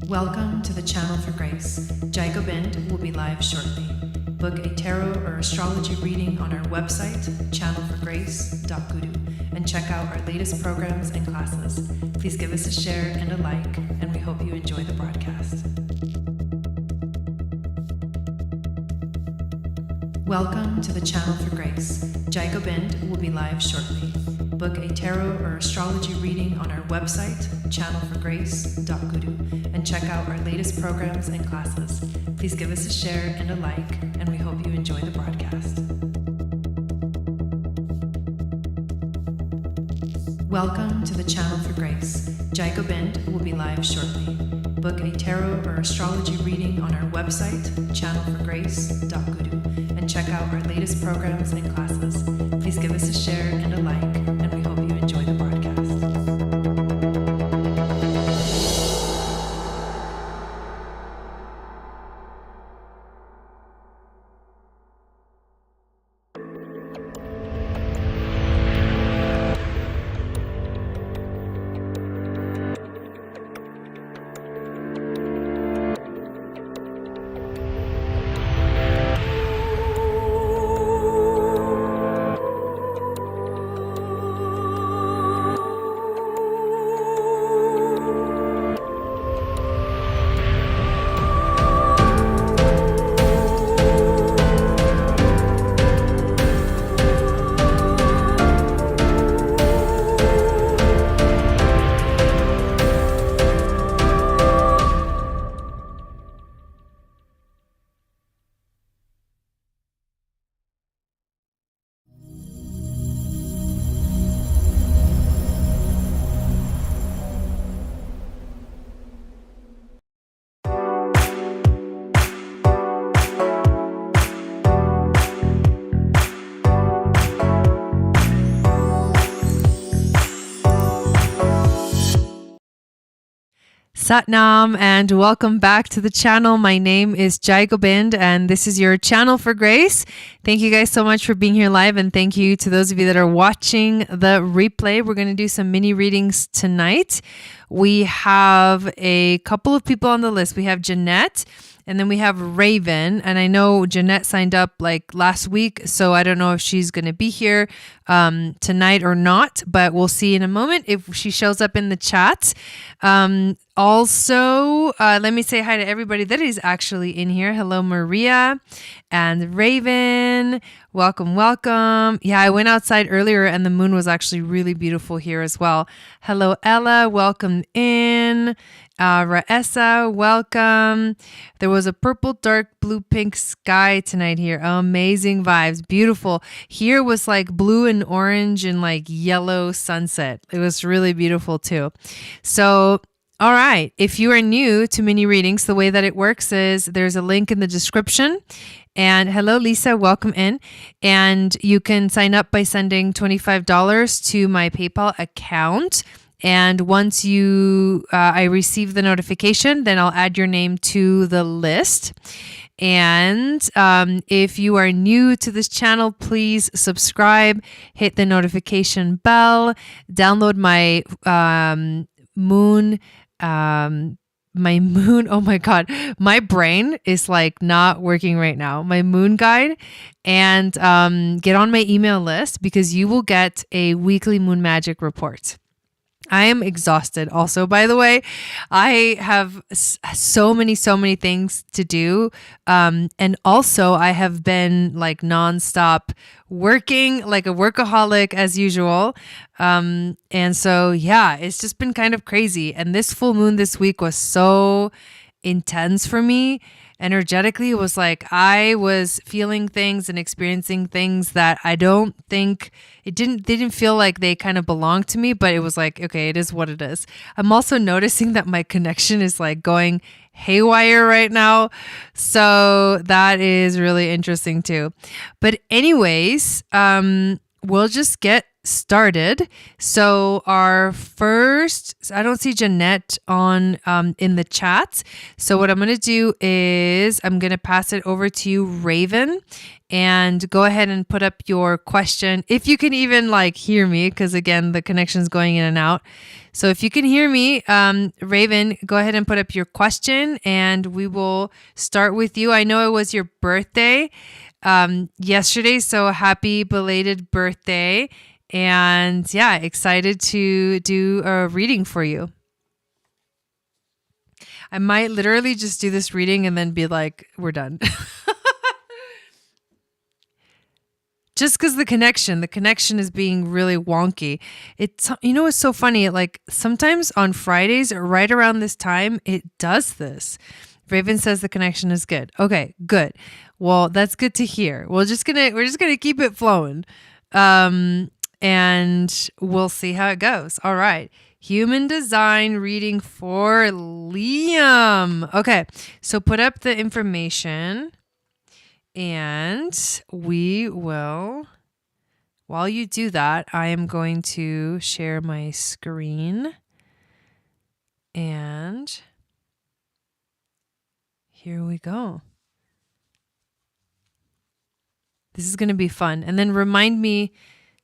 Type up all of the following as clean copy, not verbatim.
Welcome to the Channel for Grace. Gobind will be live shortly. Book a tarot or astrology reading on our website, channelforgrace.guru, and check out our latest programs and classes. Please give us a share and a like, and we hope you enjoy the broadcast. Welcome to the Channel for Grace. Gobind will be live shortly. Book a tarot or astrology reading on our website, channelforgrace.guru, and check out our latest programs and classes. Please give us a share and a like, and we hope you enjoy the broadcast. Welcome to the Channel for Grace. Gobind will be live shortly. Book a tarot or astrology reading on our website, channelforgrace.guru, and check out our latest programs and classes. Please give us a share and a like, and we hope you enjoy the broadcast. Satnam, and welcome back to the channel. My name is Gobind, and this is your Channel for Grace. Thank you guys so much for being here live, and thank you to those of you that are watching the replay. We're going to do some mini readings tonight. We have a couple of people on the list. We have Jeanette, and then we have Raven, and I know Jeanette signed up like last week, so I don't know if she's going to be here tonight or not, but we'll see in a moment if she shows up in the chat. Also, let me say hi to everybody that is actually in here. Hello, Maria and Raven. Welcome, welcome. Yeah, I went outside earlier and the moon was actually really beautiful here as well. Hello, Ella. Welcome in. Raessa, welcome. There was a purple, dark blue, pink sky tonight here. Amazing vibes. Beautiful. Here was like blue and orange and like yellow sunset. It was really beautiful too. So, all right. If you are new to mini readings, the way that it works is there's a link in the description. And hello, Lisa. Welcome in. And you can sign up by sending $25 to my PayPal account. And once I receive the notification, then I'll add your name to the list. And if you are new to this channel, please subscribe, hit the notification bell, download my moon. Oh my God, my brain is like not working right now. My moon guide, and get on my email list because you will get a weekly moon magic report. I am exhausted also, by the way. I have so many things to do. And also I have been like nonstop working like a workaholic as usual. And so, yeah, it's just been kind of crazy. And this full moon this week was so intense for me. Energetically, it was like I was feeling things and experiencing things that I don't think they didn't feel like they kind of belonged to me, but it was like, okay, it is what it is. I'm also noticing that my connection is like going haywire right now. So that is really interesting too. But anyways, we'll just get started. So our first, I don't see Jeanette on in the chat. So what I'm going to do is I'm going to pass it over to you, Raven, and go ahead and put up your question. If you can even like hear me, because again, the connection's going in and out. So if you can hear me, Raven, go ahead and put up your question and we will start with you. I know it was your birthday yesterday, so happy belated birthday. And yeah, excited to do a reading for you. I might literally just do this reading and then be like, we're done. Just because the connection is being really wonky. It's, you know, it's so funny. Like sometimes on Fridays, right around this time, it does this. Raven says the connection is good. Okay, good. Well, that's good to hear. We're just gonna keep it flowing. And we'll see how it goes. All right. Human design reading for Liam. Okay. So put up the information and we will, while you do that, I am going to share my screen and here we go. This is going to be fun. And then remind me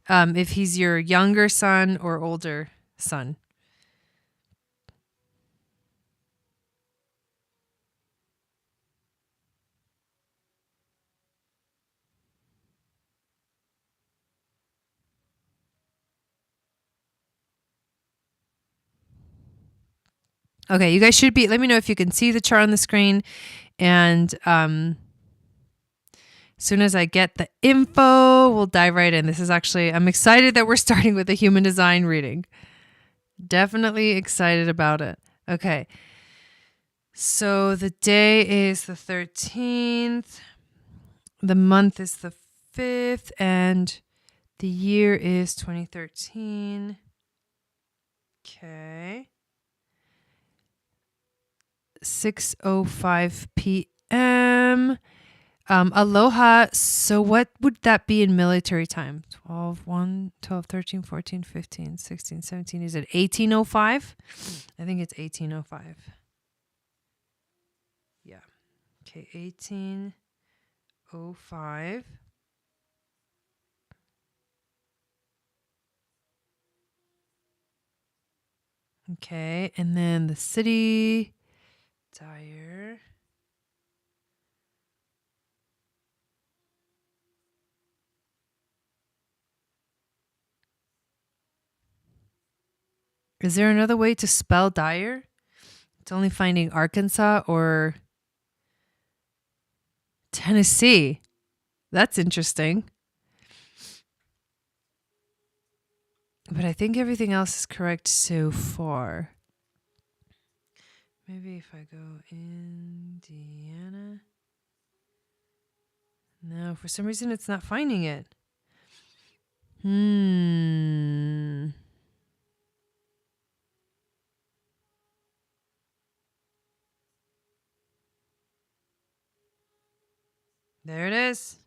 if he's your younger son or older son. Okay, you guys should be, let me know if you can see the chart on the screen. And as soon as I get the info, we'll dive right in. This is actually, I'm excited that we're starting with a human design reading. Definitely excited about it. Okay. So the day is the 13th. The month is the 5th. And the year is 2013. Okay. 6:05 p.m. Aloha. So what would that be in military time? 12, 1, 12, 13, 14, 15, 16, 17. Is it 1805? I think it's 1805. Yeah. Okay, 1805. Okay, and then the city, Dyer. Is there another way to spell Dyer? It's only finding Arkansas or Tennessee. That's interesting. But I think everything else is correct so far. Maybe if I go Indiana. No, for some reason it's not finding it. There it is.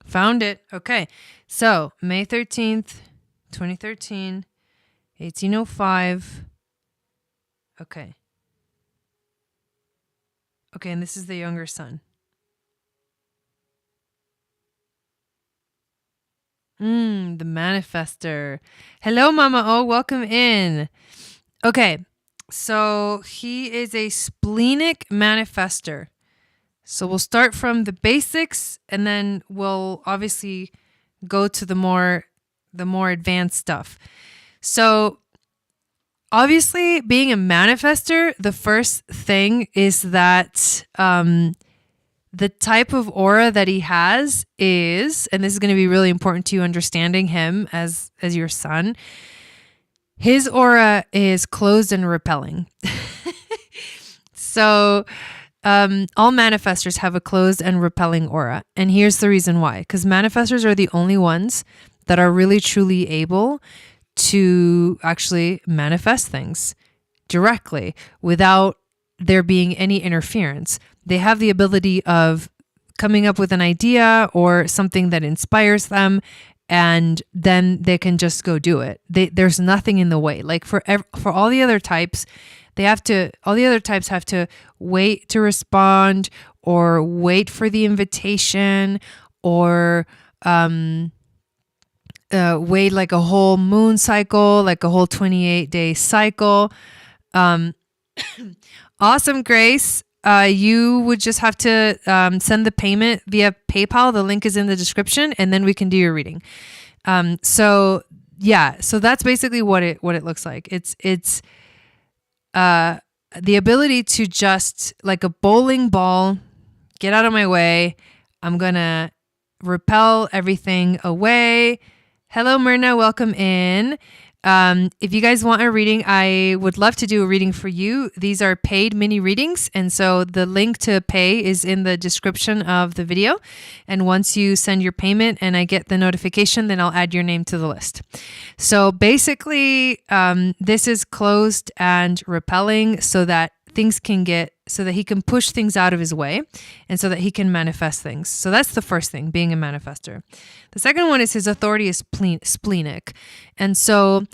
Found it. Okay. So, May 13th, 2013, 1805. Okay. Okay, and this is the younger son. The manifester. Hello, Mama O. Welcome in. Okay, so he is a splenic manifester. So we'll start from the basics, and then we'll obviously go to the more advanced stuff. So obviously, being a manifester, the first thing is that the type of aura that he has is, and this is going to be really important to you understanding him as your son, his aura is closed and repelling. So all manifestors have a closed and repelling aura. And here's the reason why. Because manifestors are the only ones that are really truly able to actually manifest things directly without there being any interference. They have the ability of coming up with an idea or something that inspires them and then they can just go do it. There's nothing in the way. Like for all the other types, all the other types have to wait to respond, or wait for the invitation, or wait like a whole moon cycle, like a whole 28-day cycle. Awesome, Grace. You would just have to send the payment via PayPal. The link is in the description, and then we can do your reading. So that's basically what it looks like. It's the ability to just, like a bowling ball, get out of my way. I'm gonna repel everything away. Hello, Myrna. Welcome in. If you guys want a reading, I would love to do a reading for you. These are paid mini readings. And so the link to pay is in the description of the video. And once you send your payment and I get the notification, then I'll add your name to the list. So basically, this is closed and repelling so that so that he can push things out of his way and so that he can manifest things. So that's the first thing, being a manifester. The second one is his authority is splenic. And so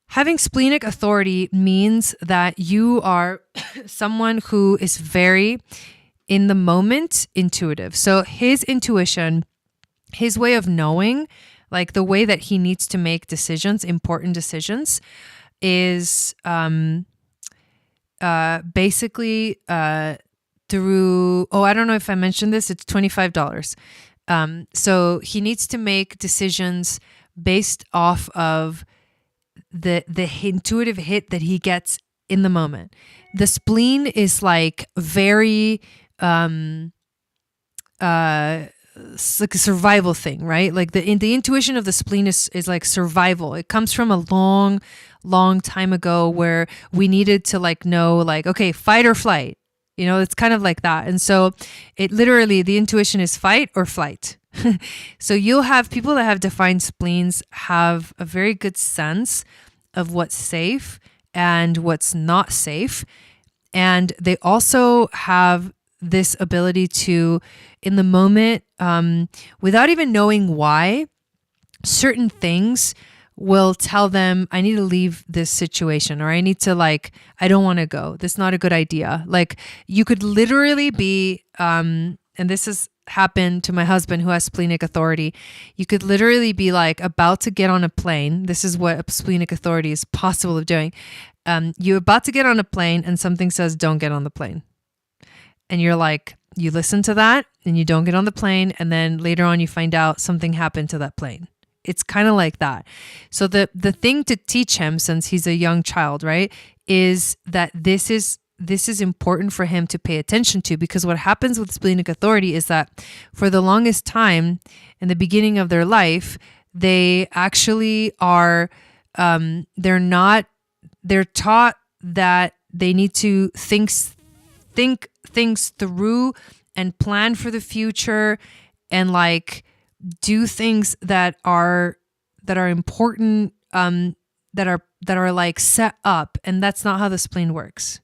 having splenic authority means that you are someone who is very in the moment intuitive. So his intuition, his way of knowing, like the way that he needs to make decisions, important decisions, is basically through, I don't know if I mentioned this, it's $25. So he needs to make decisions based off of the intuitive hit that he gets in the moment. The spleen is like very it's like a survival thing, right? Like the intuition of the spleen is like survival. It comes from a long time ago where we needed to like know, like, okay, fight or flight, it's kind of like that. And so it literally, the intuition is fight or flight. So you'll have people that have defined spleens have a very good sense of what's safe and what's not safe. And they also have this ability to, in the moment, without even knowing why, certain things will tell them, I need to leave this situation, or I need to, like, I don't want to go. That's not a good idea. Like, you could literally be, and this has happened to my husband who has splenic authority. You could literally be like about to get on a plane. This is what a splenic authority is possible of doing. You're about to get on a plane and something says, don't get on the plane. And you're like, you listen to that and you don't get on the plane. And then later on you find out something happened to that plane. It's kind of like that. So the thing to teach him, since he's a young child, right, is that this is important for him to pay attention to, because what happens with splenic authority is that for the longest time in the beginning of their life, they actually are, they're taught that they need to think things through and plan for the future and like do things that are important, that are like set up. And that's not how the spleen works.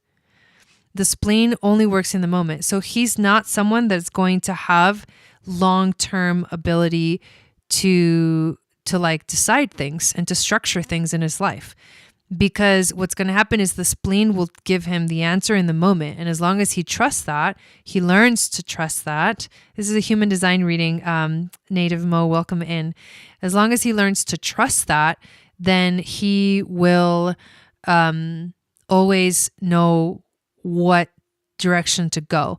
The spleen only works in the moment. So he's not someone that's going to have long-term ability to like decide things and to structure things in his life. Because what's going to happen is the spleen will give him the answer in the moment. And as long as he trusts that, he learns to trust that. This is a human design reading. Native Mo, welcome in. As long as he learns to trust that, then he will always know what direction to go.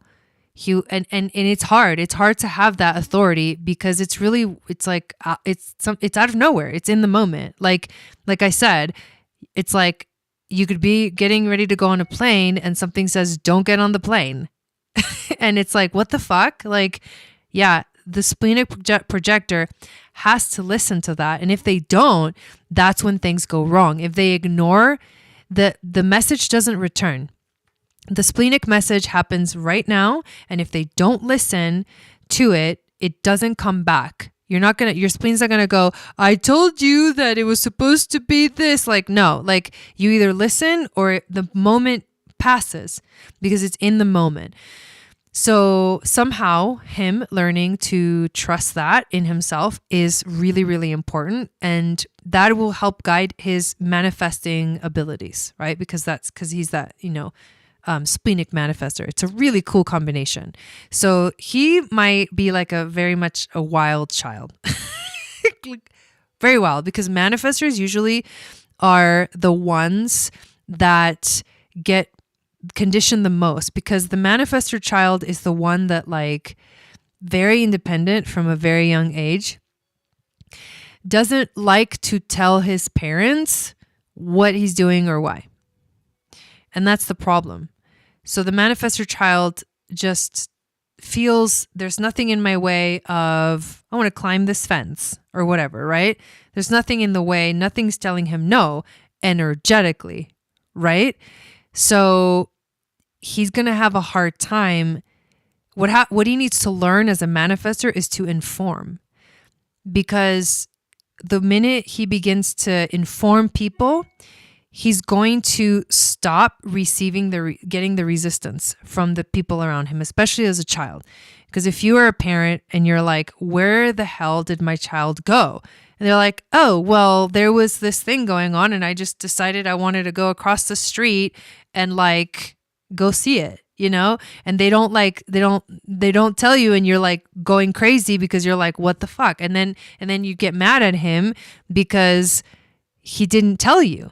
And it's hard. It's hard to have that authority because it's like it's out of nowhere. It's in the moment. Like I said, it's like you could be getting ready to go on a plane and something says, don't get on the plane. And it's like, what the fuck? Like, yeah, the splenic projector has to listen to that. And if they don't, that's when things go wrong. If they ignore, the message doesn't return. The splenic message happens right now. And if they don't listen to it, it doesn't come back. Your spleen's not going to go, I told you that it was supposed to be this. Like, no, like you either listen or the moment passes because it's in the moment. So somehow him learning to trust that in himself is really, really important. And that will help guide his manifesting abilities, right? Because he's that, splenic manifester. It's a really cool combination. So he might be like very much a wild child. Very wild, because manifestors usually are the ones that get conditioned the most, because the manifestor child is the one that like very independent from a very young age, doesn't like to tell his parents what he's doing or why. And that's the problem. So the manifestor child just feels there's nothing in my way of, I want to climb this fence or whatever, right? There's nothing in the way. Nothing's telling him no energetically, right? So he's going to have a hard time. What he needs to learn as a manifestor is to inform, because the minute he begins to inform people, he's going to stop receiving getting the resistance from the people around him, especially as a child. Because if you are a parent and you're like, where the hell did my child go? And they're like, oh, well, there was this thing going on and I just decided I wanted to go across the street and like go see it, and they don't tell you, and you're like going crazy because you're like, what the fuck? And then you get mad at him because he didn't tell you.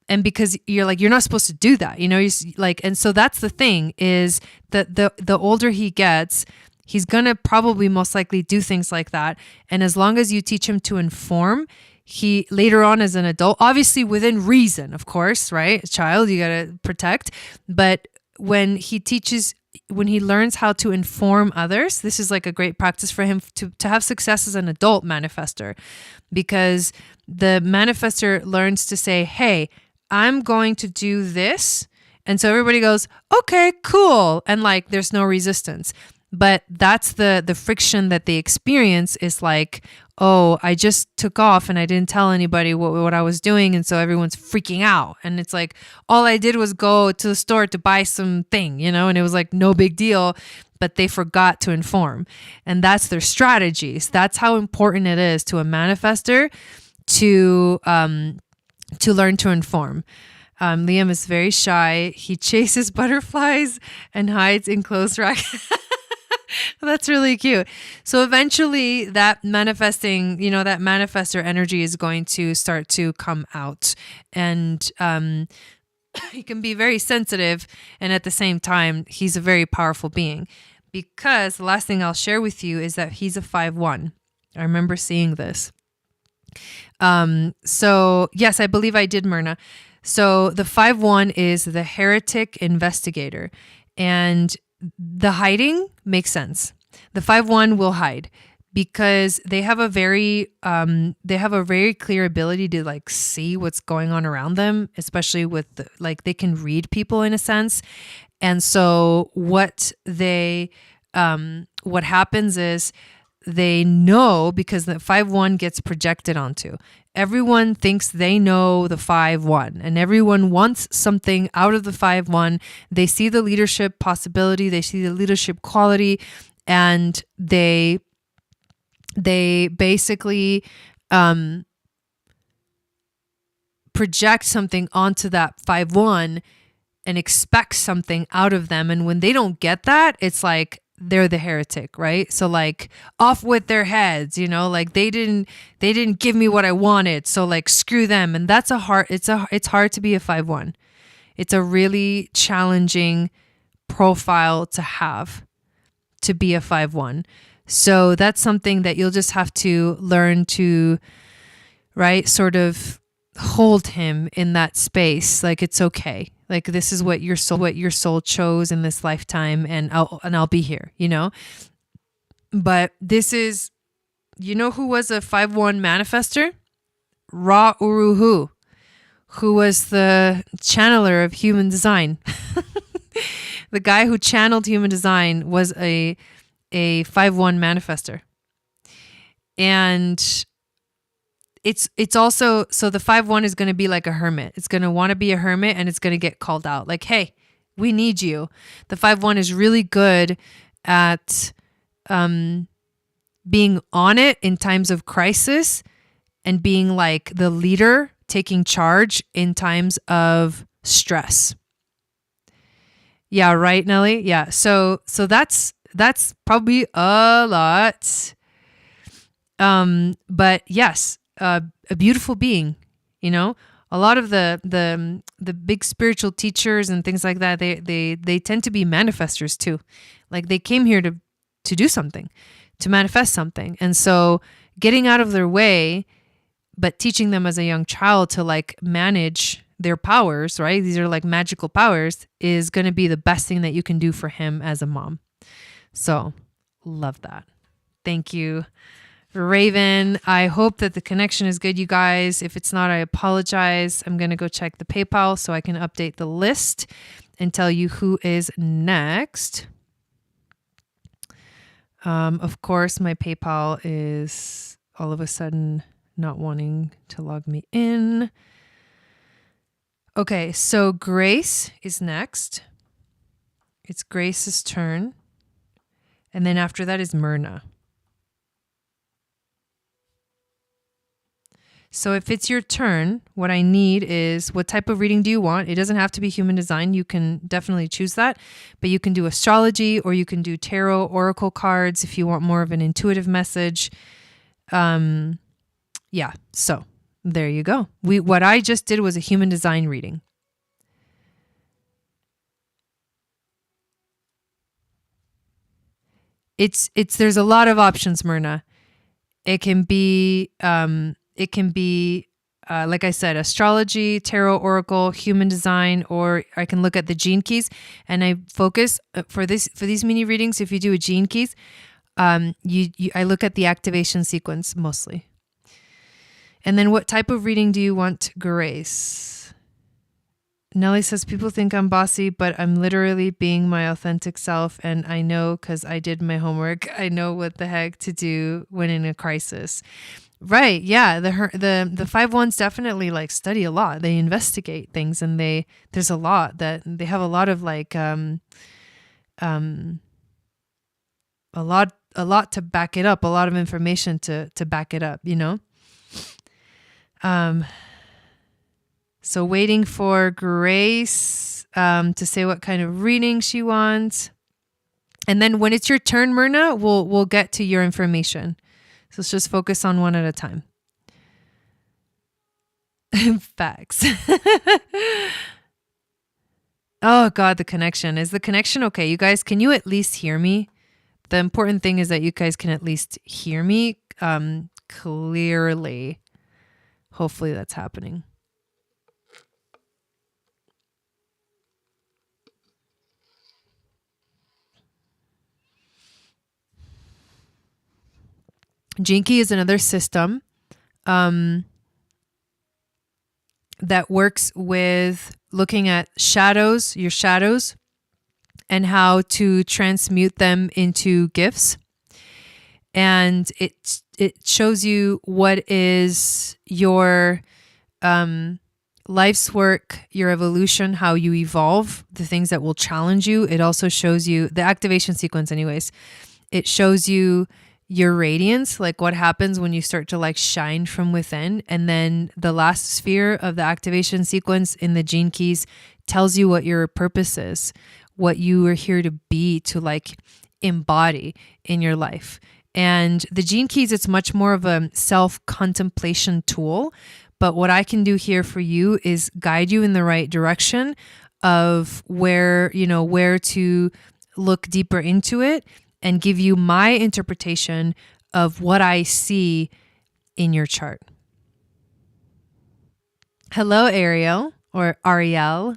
And because you're like, you're not supposed to do that, and so that's the thing, is that the older he gets, he's going to probably most likely do things like that. And as long as you teach him to inform, he later on as an adult, obviously within reason, of course, right? A child, you got to protect. But when he learns how to inform others, this is like a great practice for him to have success as an adult manifestor, because the manifestor learns to say, hey, I'm going to do this. And so everybody goes, okay, cool. And like, there's no resistance. But that's the friction that they experience, is like, oh, I just took off and I didn't tell anybody what I was doing. And so everyone's freaking out. And it's like, all I did was go to the store to buy something, and it was like no big deal, but they forgot to inform. And that's their strategies. That's how important it is to a manifestor to learn to inform. Liam is very shy. He chases butterflies and hides in closed rack. That's really cute. So eventually that manifesting, that manifestor energy is going to start to come out, and he can be very sensitive. And at the same time, he's a very powerful being, because the last thing I'll share with you is that he's a 5-1. I remember seeing this. So yes, I believe I did, Myrna. So the 5-1 is the heretic investigator, and the hiding makes sense. The 5-1 will hide because they have a very clear ability to like see what's going on around them, especially with they can read people in a sense. And so what happens is they know, because the 5-1 gets projected onto. Everyone thinks they know the 5-1, and everyone wants something out of the 5-1. They see the leadership possibility, they see the leadership quality, and they basically project something onto that 5-1 and expect something out of them. And when they don't get that, it's like they're the heretic, right? So like, off with their heads, like they didn't give me what I wanted, so like screw them. And that's it's hard to be a 5-1. It's a really challenging profile to have, to be a 5-1. So that's something that you'll just have to learn to, right, sort of hold him in that space. Like, it's okay. Like, this is what your soul chose in this lifetime, and I'll be here, But this is, who was a 5-1 manifester? Ra Uru who was the channeler of human design. The guy who channeled human design was a 5-1 manifester. And it's also, so the 5-1 is going to be like a hermit. It's going to want to be a hermit, and it's going to get called out. Like, hey, We need you. The 5-1 is really good at being on it in times of crisis and being like the leader, taking charge in times of stress. Yeah, right, Nelly? Yeah. So that's probably a lot. But yes, a beautiful being, you know. A lot of the big spiritual teachers and things like that, they tend to be manifestors too. Like they came here to do something, to manifest something. And so getting out of their way, but teaching them as a young child to like manage their powers, right? These are like magical powers, is going to be the best thing that you can do for him as a mom. So love that. Thank you, Raven. I hope that the connection is good, you guys. If it's not, I apologize. I'm going to go check the PayPal so I can update the list and tell you who is next. Of course, my PayPal is all of a sudden not wanting to log me in. Okay, so Grace is next. It's Grace's turn. And then after that is Myrna. So if it's your turn, what I need is, what type of reading do you want? It doesn't have to be human design. You can definitely choose that. But you can do astrology, or you can do tarot, oracle cards if you want more of an intuitive message. Yeah, so there you go. What I just did was a human design reading. There's a lot of options, Myrna. It can be like I said, astrology, tarot, oracle, human design, or I can look at the gene keys. And I focus for these mini readings. If you do a gene keys, I look at the activation sequence mostly. And then what type of reading do you want, Grace? Nelly says, people think I'm bossy, but I'm literally being my authentic self. And I know, because I did my homework, I know what the heck to do when in a crisis. Right. Yeah. The 5-1s definitely like study a lot. They investigate things, and there's a lot that they have a lot of like, a lot to back it up, a lot of information to back it up, you know? So waiting for Grace to say what kind of reading she wants. And then when it's your turn, Myrna, we'll get to your information. So let's just focus on one at a time. Facts. Oh God, the connection. Is the connection okay? You guys, can you at least hear me? The important thing is that you guys can at least hear me clearly. Hopefully that's happening. Jinky is another system that works with looking at shadows, your shadows, and how to transmute them into gifts. And it shows you what is your life's work, your evolution, how you evolve, the things that will challenge you. It also shows you the activation sequence anyways. It shows you your radiance, like what happens when you start to like shine from within. And then the last sphere of the activation sequence in the gene keys tells you what your purpose is, what you are here to be, to like embody in your life. And the gene keys, it's much more of a self-contemplation tool. But what I can do here for you is guide you in the right direction of where to look deeper into it, and give you my interpretation of what I see in your chart. Hello, Ariel, or Ariel.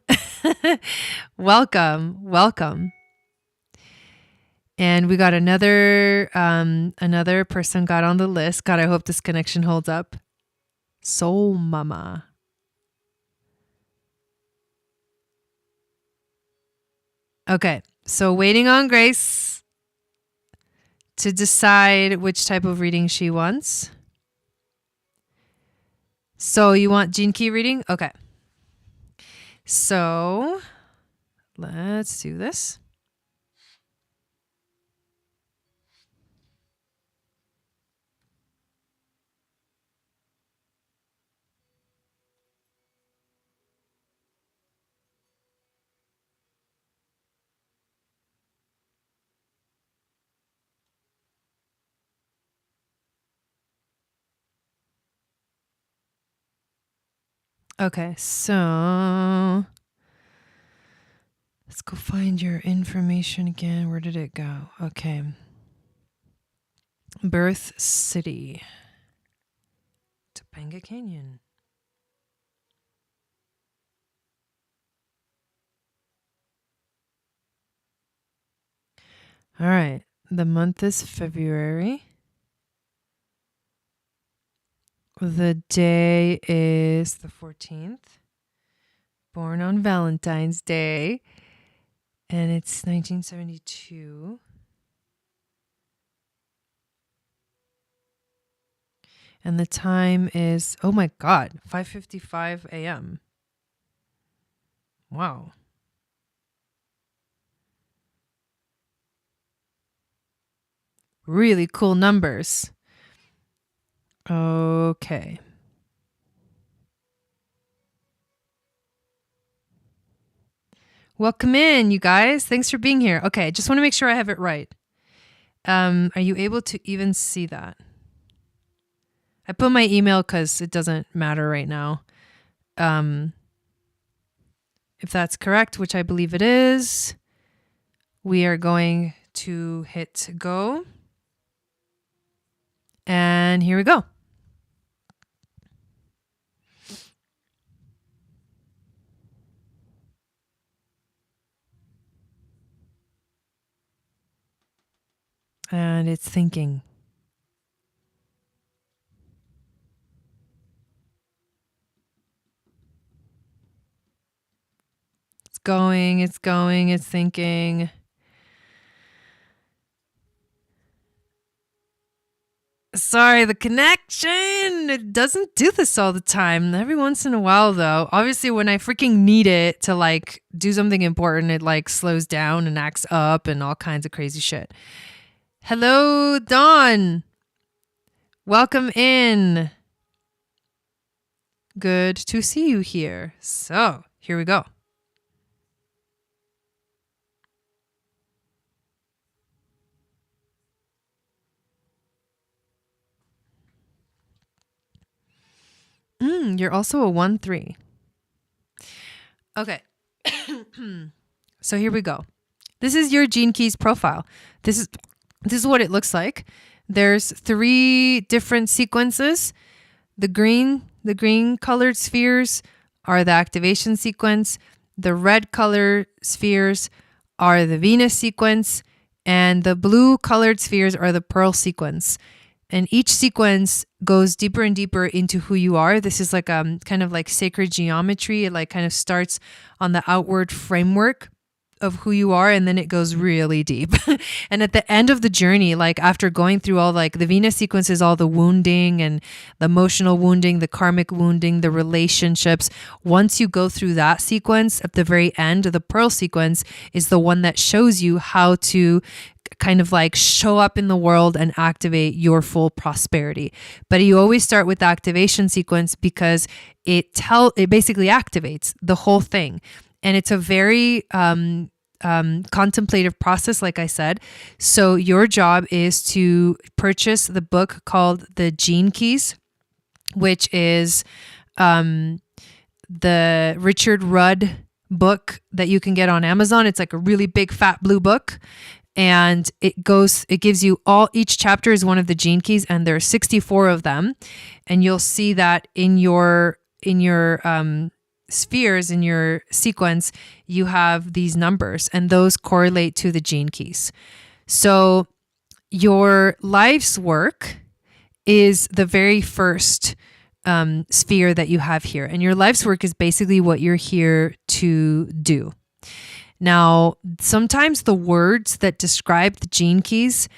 Welcome. And we got another person got on the list. God, I hope this connection holds up. Soul Mama. Okay, so waiting on Grace to decide which type of reading she wants. So you want gene key reading? Okay. So let's do this. Okay, so let's go find your information again. Where did it go? Okay. Birth city. Topanga Canyon. All right. The month is February. The day is the 14th. Born on Valentine's Day. And it's 1972. And the time is, oh my God, 5:55 a.m. Wow. Really cool numbers. Okay. Welcome in, you guys. Thanks for being here. Okay, just want to make sure I have it right. Are you able to even see that? I put my email because it doesn't matter right now. If that's correct, which I believe it is, we are going to hit go. And here we go. And it's thinking. It's going, it's thinking. Sorry, the connection. It doesn't do this all the time. Every once in a while, though. Obviously, when I freaking need it to like do something important, it like slows down and acts up and all kinds of crazy shit. Hello, Dawn. Welcome in. Good to see you here. So, here we go. You're also a 1-3. Okay. So here we go. This is your Gene Keys profile. This is what it looks like. There's 3 different sequences. The green colored spheres are the activation sequence. The red color spheres are the Venus sequence. And the blue colored spheres are the Pearl sequence. And each sequence goes deeper and deeper into who you are. This is like kind of like sacred geometry. It like kind of starts on the outward framework of who you are, and then it goes really deep. And at the end of the journey, like after going through all like the Venus sequence is all the wounding and the emotional wounding, the karmic wounding, the relationships. Once you go through that sequence, at the very end, the Pearl sequence is the one that shows you how to kind of like show up in the world and activate your full prosperity. But you always start with the activation sequence because it basically activates the whole thing. And it's a very contemplative process, like I said. So your job is to purchase the book called The Gene Keys, which is the Richard Rudd book that you can get on Amazon. It's like a really big fat blue book. And it gives you each chapter is one of the Gene Keys, and there are 64 of them. And you'll see that in your spheres, in your sequence, you have these numbers, and those correlate to the Gene Keys. So your life's work is the very first sphere that you have here. And your life's work is basically what you're here to do. Now, sometimes the words that describe the Gene Keys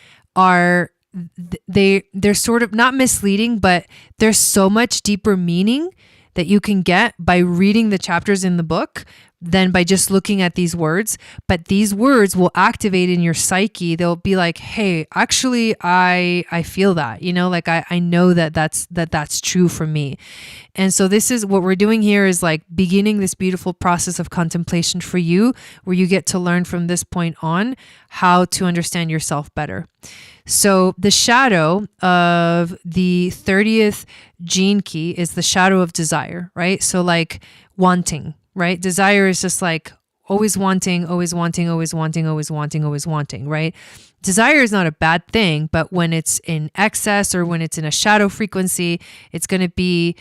they're sort of not misleading, but there's so much deeper meaning that you can get by reading the chapters in the book than by just looking at these words. But these words will activate in your psyche. They'll be like, hey, actually, I feel that, like I know that's true for me. And so this is what we're doing here, is like beginning this beautiful process of contemplation for you, where you get to learn from this point on how to understand yourself better. So the shadow of the 30th gene key is the shadow of desire, right? So like wanting, right? Desire is just like always wanting, always wanting, always wanting, always wanting, always wanting, right? Desire is not a bad thing, but when it's in excess or when it's in a shadow frequency, it's going to be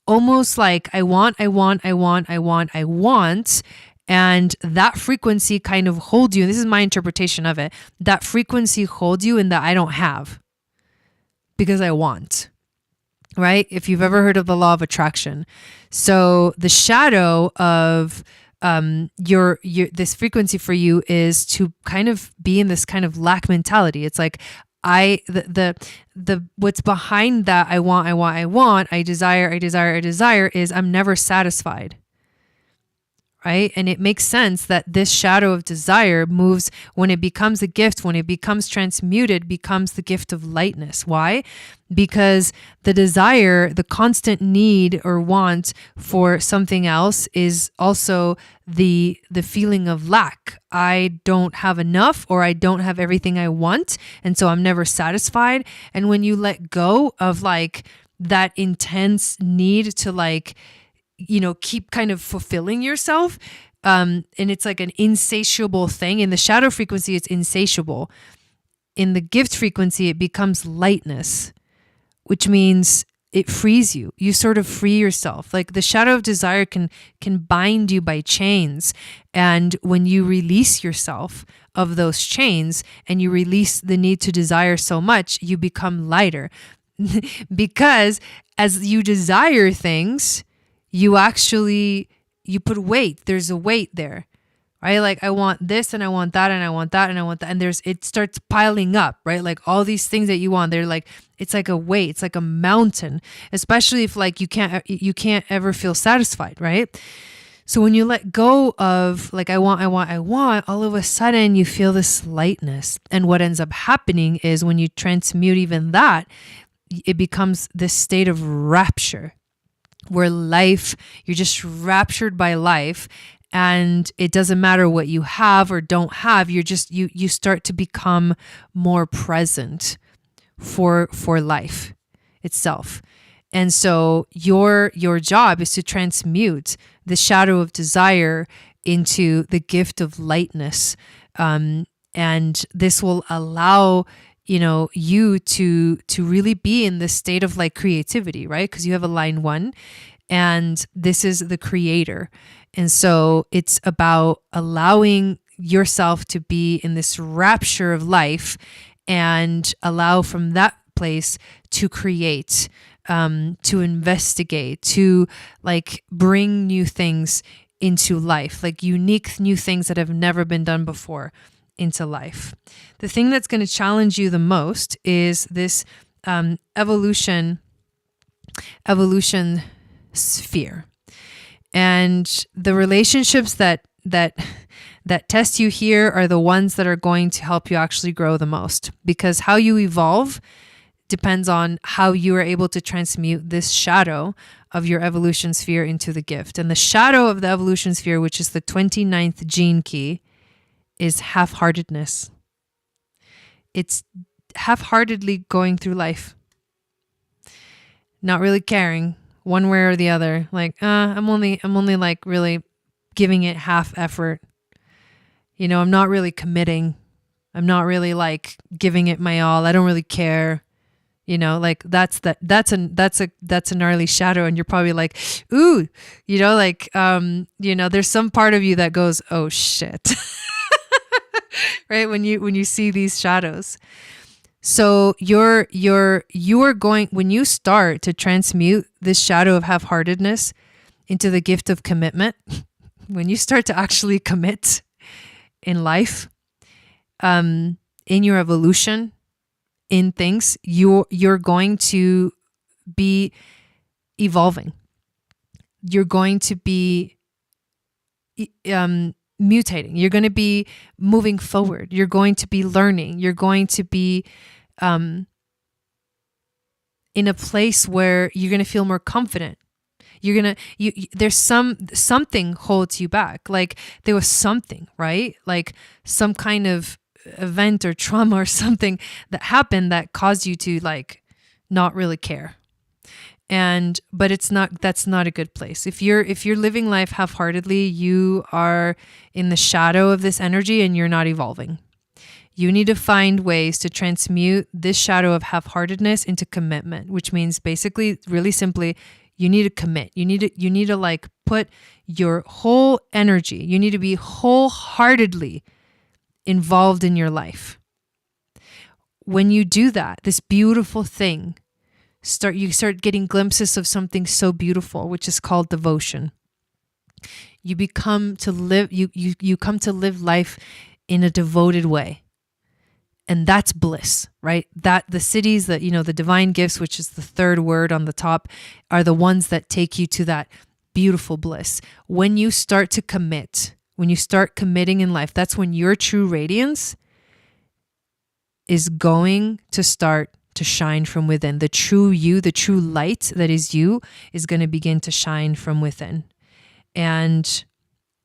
almost like I want. And that frequency kind of holds you. And this is my interpretation of it. That frequency holds you in that I don't have because I want, right? If you've ever heard of the law of attraction. So the shadow of your this frequency for you is to kind of be in this kind of lack mentality. It's like the what's behind that I desire is I'm never satisfied. Right? And it makes sense that this shadow of desire moves when it becomes a gift, when it becomes transmuted, becomes the gift of lightness. Why? Because the desire, the constant need or want for something else is also the feeling of lack. I don't have enough, or I don't have everything I want. And so I'm never satisfied. And when you let go of like that intense need to like, keep kind of fulfilling yourself. And it's like an insatiable thing. In the shadow frequency, it's insatiable. In the gift frequency, it becomes lightness, which means it frees you. You sort of free yourself. Like the shadow of desire can bind you by chains. And when you release yourself of those chains and you release the need to desire so much, you become lighter. Because as you desire things, you put weight. There's a weight there, right? Like I want this and I want that and I want that and I want that. And it starts piling up, right? Like all these things that you want, they're like, it's like a weight. It's like a mountain, especially if like you can't ever feel satisfied, right? So when you let go of like, I want, all of a sudden you feel this lightness. And what ends up happening is when you transmute even that, it becomes this state of rapture, where you're just raptured by life, and it doesn't matter what you have or don't have. You're just, you start to become more present for life itself. And so your job is to transmute the shadow of desire into the gift of lightness. And this will allow you to really be in this state of like creativity, right? Because you have a line 1 and this is the creator. And so it's about allowing yourself to be in this rapture of life and allow from that place to create, to investigate, to like bring new things into life, like unique new things that have never been done before into life. The thing that's going to challenge you the most is this evolution sphere, and the relationships that test you here are the ones that are going to help you actually grow the most, because how you evolve depends on how you are able to transmute this shadow of your evolution sphere into the gift. And the shadow of the evolution sphere, which is the 29th gene key, is half-heartedness. It's half-heartedly going through life, not really caring one way or the other. Like, I'm only like really giving it half effort. I'm not really committing. I'm not really like giving it my all. I don't really care. Like that's a gnarly shadow, and you're probably like, ooh, there's some part of you that goes, oh shit. Right? When you see these shadows. So you're going, when you start to transmute this shadow of half-heartedness into the gift of commitment, when you start to actually commit in life, in your evolution, in things, you're going to be evolving. You're going to be mutating. You're going to be moving forward. You're going to be learning. You're going to be in a place where you're going to feel more confident. You're going to, there's something holds you back. Like there was something, right? Like some kind of event or trauma or something that happened that caused you to like not really care. But that's not a good place. If you're living life half-heartedly, you are in the shadow of this energy and you're not evolving. You need to find ways to transmute this shadow of half-heartedness into commitment, which means basically, really simply, you need to commit. You need to like put your whole energy. You need to be wholeheartedly involved in your life. When you do that, this beautiful thing, you start getting glimpses of something so beautiful, which is called devotion. You become to live, you come to live life in a devoted way. And that's bliss, right? That the cities that, the divine gifts, which is the third word on the top, are the ones that take you to that beautiful bliss. When you start to commit, when you start committing in life, that's when your true radiance is going to start to shine from within. The true you, the true light that is you, is going to begin to shine from within. And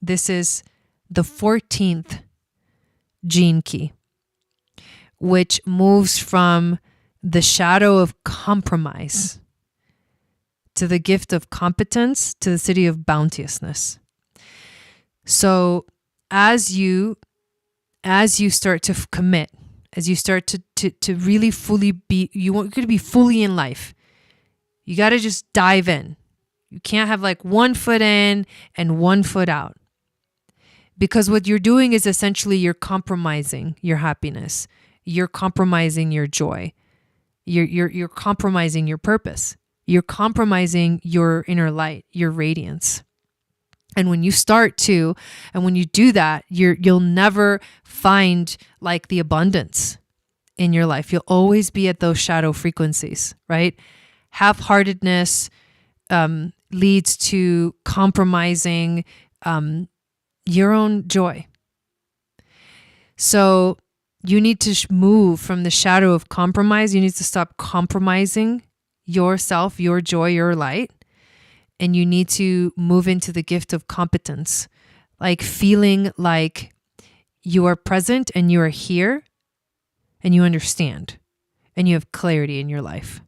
this is the 14th gene key, which moves from the shadow of compromise to the gift of competence to the city of bounteousness. So as you start to commit, as you start to really fully be, you're going to be fully in life. You got to just dive in. You can't have like 1 foot in and 1 foot out. Because what you're doing is essentially you're compromising your happiness. You're compromising your joy. You're compromising your purpose. You're compromising your inner light, your radiance. And when you start to, and when you do that, you'll never find like the abundance in your life. You'll always be at those shadow frequencies, right? Half-heartedness leads to compromising your own joy. So you need to move from the shadow of compromise. You need to stop compromising yourself, your joy, your light. And you need to move into the gift of competence, like feeling like you are present and you are here and you understand and you have clarity in your life.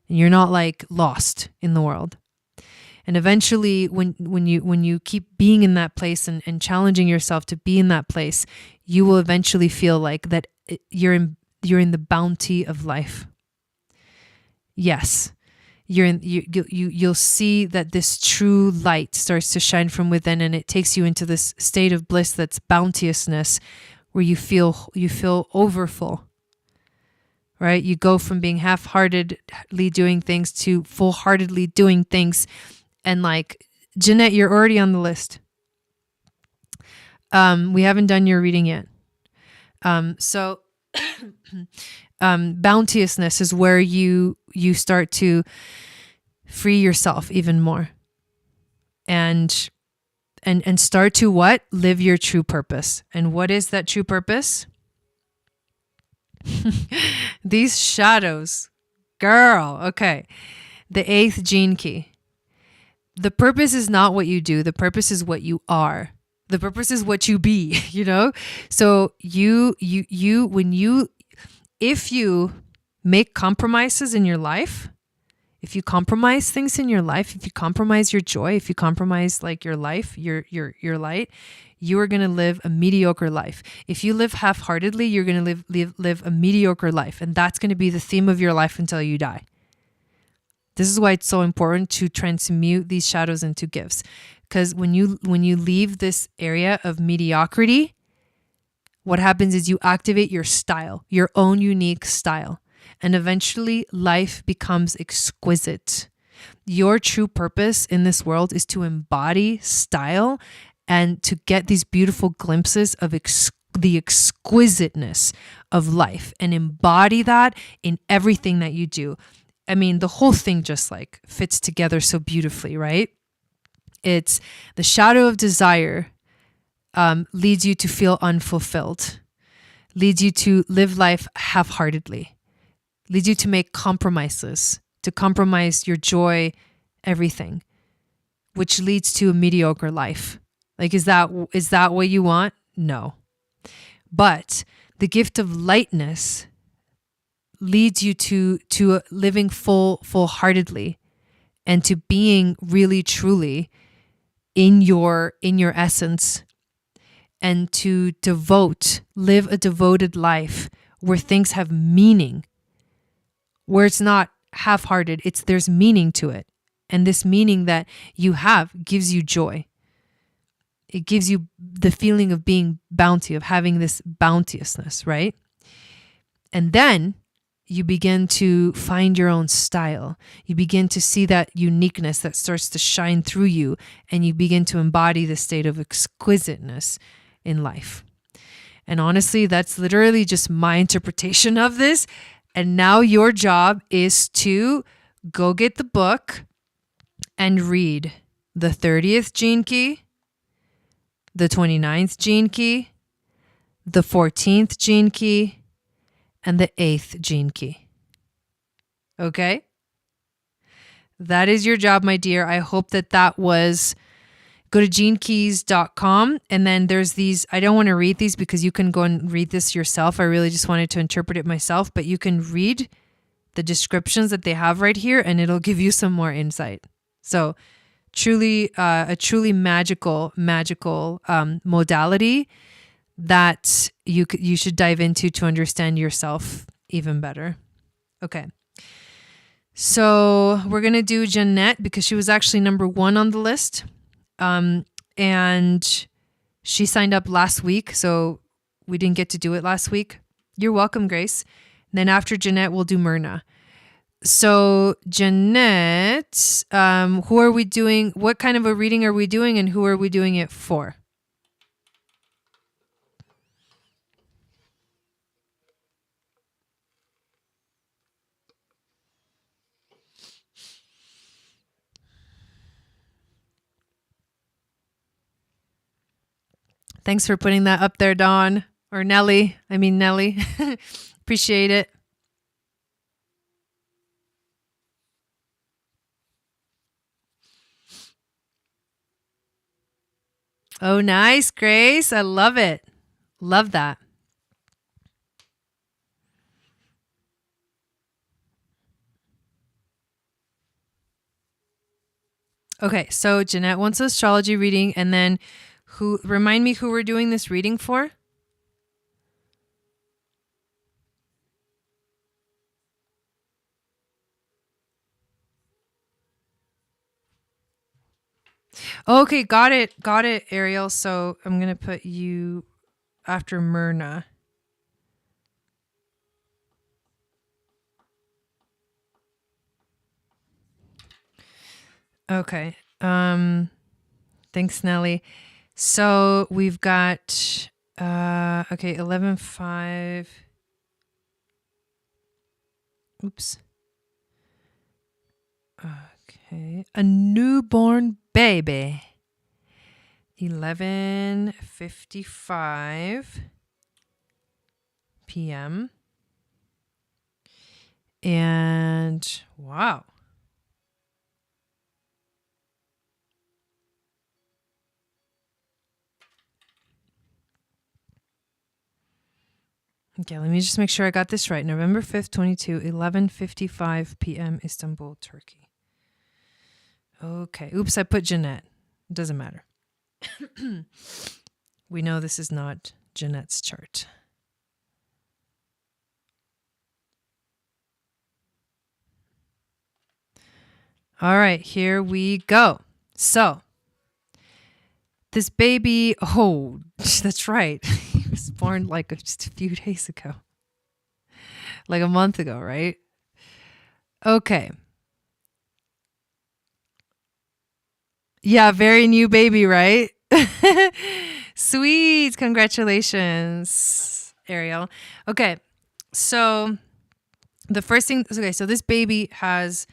And you're not like lost in the world. And eventually when you keep being in that place and challenging yourself to be in that place, you will eventually feel like that you're in the bounty of life. Yes. You'll see that this true light starts to shine from within, and it takes you into this state of bliss that's bounteousness, where you feel overfull, right? You go from being half-heartedly doing things to full-heartedly doing things. And like, Jeanette, you're already on the list. We haven't done your reading yet. So bounteousness is where you start to free yourself even more and start to what? Live your true purpose. And what is that true purpose? These shadows, girl. Okay. The 8th gene key. The purpose is not what you do. The purpose is what you are. The purpose is what you be, So if you make compromises in your life, if you compromise things in your life, if you compromise your joy, if you compromise like your life, your light, you are going to live a mediocre life. If you live half-heartedly, you're going to live a mediocre life. And that's going to be the theme of your life until you die. This is why it's so important to transmute these shadows into gifts. Because when you leave this area of mediocrity, what happens is you activate your style, your own unique style. And eventually life becomes exquisite. Your true purpose in this world is to embody style and to get these beautiful glimpses of the exquisiteness of life and embody that in everything that you do. I mean, the whole thing just like fits together so beautifully, right? It's the shadow of desire leads you to feel unfulfilled, leads you to live life half-heartedly, leads you to make compromises, to compromise your joy, everything, which leads to a mediocre life. Like, is that what you want? No. But the gift of lightness leads you to living full-heartedly and to being really truly in your essence, and to live a devoted life where things have meaning, where it's not half-hearted, there's meaning to it. And this meaning that you have gives you joy. It gives you the feeling of being of having this bounteousness, right? And then you begin to find your own style. You begin to see that uniqueness that starts to shine through you, and you begin to embody the state of exquisiteness in life. And honestly, that's literally just my interpretation of this. And now your job is to go get the book and read the 30th gene key, the 29th gene key, the 14th gene key, and the 8th gene key. Okay? That is your job, my dear. I hope that was... Go to genekeys.com, and then there's these. I don't want to read these because you can go and read this yourself. I really just wanted to interpret it myself, but you can read the descriptions that they have right here, and it'll give you some more insight. So truly, a truly magical modality that you should dive into to understand yourself even better. Okay. So we're going to do Jeanette because she was actually number 1 on the list. And she signed up last week, so we didn't get to do it last week. You're welcome, Grace. And then after Jeanette, we'll do Myrna. So Jeanette, who are we doing? What kind of a reading are we doing, and who are we doing it for? Thanks for putting that up there, Dawn. Or Nelly. Appreciate it. Oh, nice, Grace. I love it. Love that. Okay, so Jeanette wants an astrology reading, and then remind me who we're doing this reading for? Okay, got it, Ariel. So I'm going to put you after Myrna. Okay. Thanks, Nelly. So we've got 11-5. Oops. Okay. A newborn baby. 11:55 p.m. And wow. Okay, let me just make sure I got this right. November 5th, 22, 11:55 p.m. Istanbul, Turkey. Okay. Oops, I put Jeanette. It doesn't matter. We know this is not Jeanette's chart. All right, here we go. So, this baby, oh, that's right. He was born like just a few days ago. Like a month ago, right? Okay. Yeah, very new baby, right? Sweet. Congratulations, Ariel. Okay. So the first thing, okay, so this baby has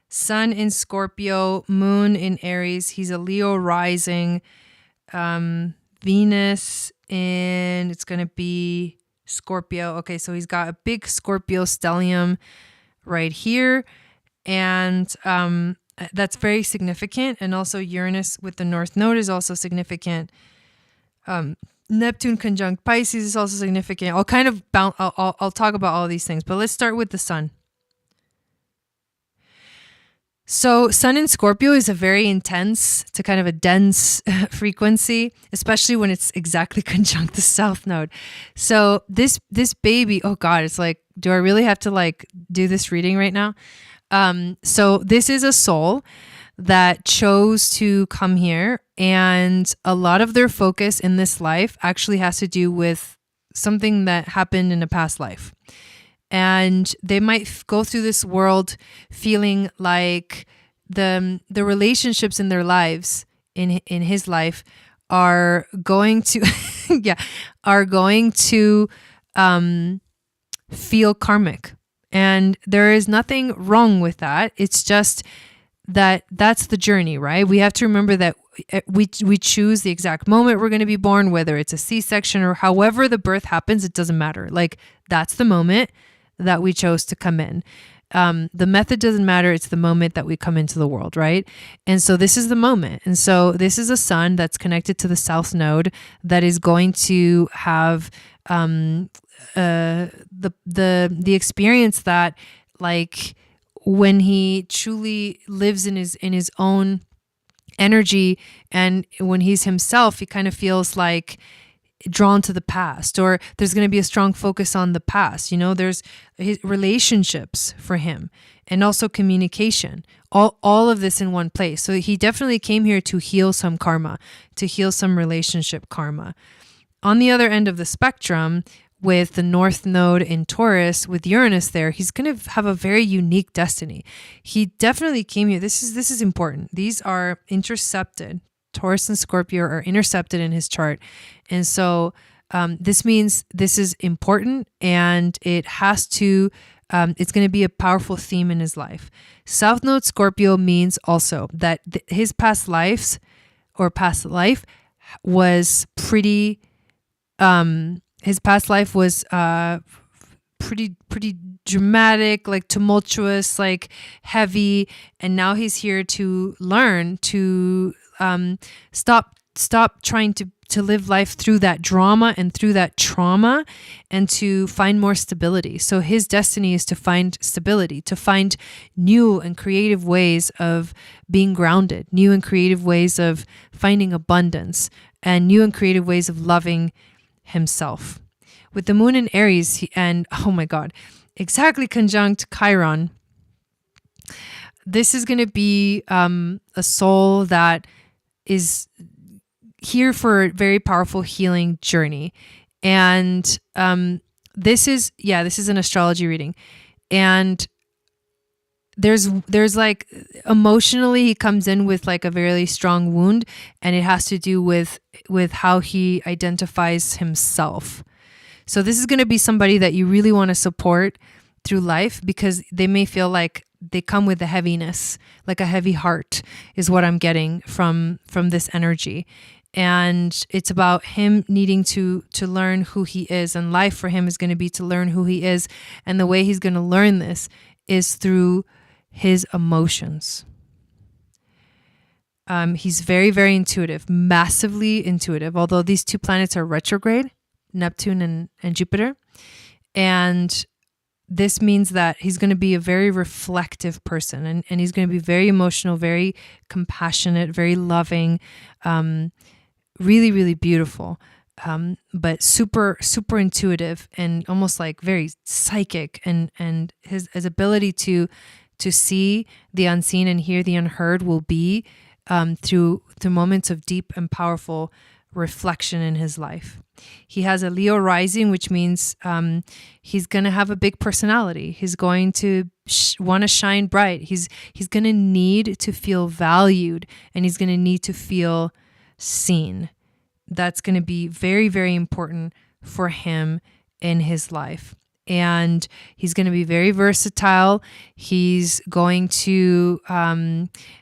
Sun in Scorpio, Moon in Aries. He's a Leo rising. Venus in, it's going to be Scorpio. Okay, so he's got a big Scorpio stellium right here. And that's very significant. And also Uranus with the North Node is also significant. Neptune conjunct Pisces is also significant. I'll talk about all these things, but let's start with the Sun. So Sun in Scorpio is a very intense to kind of a dense frequency, especially when it's exactly conjunct the South Node. So this baby, oh God, it's like, do I really have to like do this reading right now? So this is a soul that chose to come here, and a lot of their focus in this life actually has to do with something that happened in a past life. And they might go through this world feeling like the relationships in their lives, in his life, are going to feel karmic. And there is nothing wrong with that. It's just that's the journey, right? We have to remember that we choose the exact moment we're going to be born, whether it's a C-section or however the birth happens, it doesn't matter. Like, that's the moment that we chose to come in. The method doesn't matter. It's the moment that we come into the world, right? And so this is the moment. And so this is a sun that's connected to the South Node that is going to have the experience that, like, when he truly lives in his own energy, and when he's himself, he kind of feels like drawn to the past, or there's going to be a strong focus on the past. There's his relationships for him, and also communication, all of this in one place. So he definitely came here to heal some karma, to heal some relationship karma. On the other end of the spectrum, with the North Node in Taurus, with Uranus there, he's going to have a very unique destiny. He definitely came here. This is important. These are intercepted. Taurus and Scorpio are intercepted in his chart. And so this means this is important, and it has to, it's going to be a powerful theme in his life. South Node Scorpio means also that his past life was pretty, pretty dramatic, like tumultuous, like heavy. And now he's here to learn to stop trying to live life through that drama and through that trauma, and to find more stability. So his destiny is to find stability, to find new and creative ways of being grounded, new and creative ways of finding abundance, and new and creative ways of loving himself. With the moon in Aries, and oh my God, exactly conjunct Chiron, this is going to be a soul that is here for a very powerful healing journey. And this is an astrology reading. And there's like, emotionally, he comes in with like a very strong wound, and it has to do with how he identifies himself. So this is going to be somebody that you really want to support through life, because they may feel like they come with a heaviness, like a heavy heart is what I'm getting from this energy. And it's about him needing to learn who he is, and life for him is going to be to learn who he is. And the way he's going to learn this is through his emotions. He's very, very intuitive, massively intuitive, although these two planets are retrograde, Neptune and Jupiter. And this means that he's going to be a very reflective person, and he's going to be very emotional, very compassionate, very loving, really, really beautiful, but super, super intuitive, and almost like very psychic. And his ability to see the unseen and hear the unheard will be through moments of deep and powerful reflection in his life. He has a Leo rising, which means he's going to have a big personality. He's going to want to shine bright. He's going to need to feel valued, and he's going to need to feel seen. That's going to be very, very important for him in his life. and he's going to be very versatile. He's going to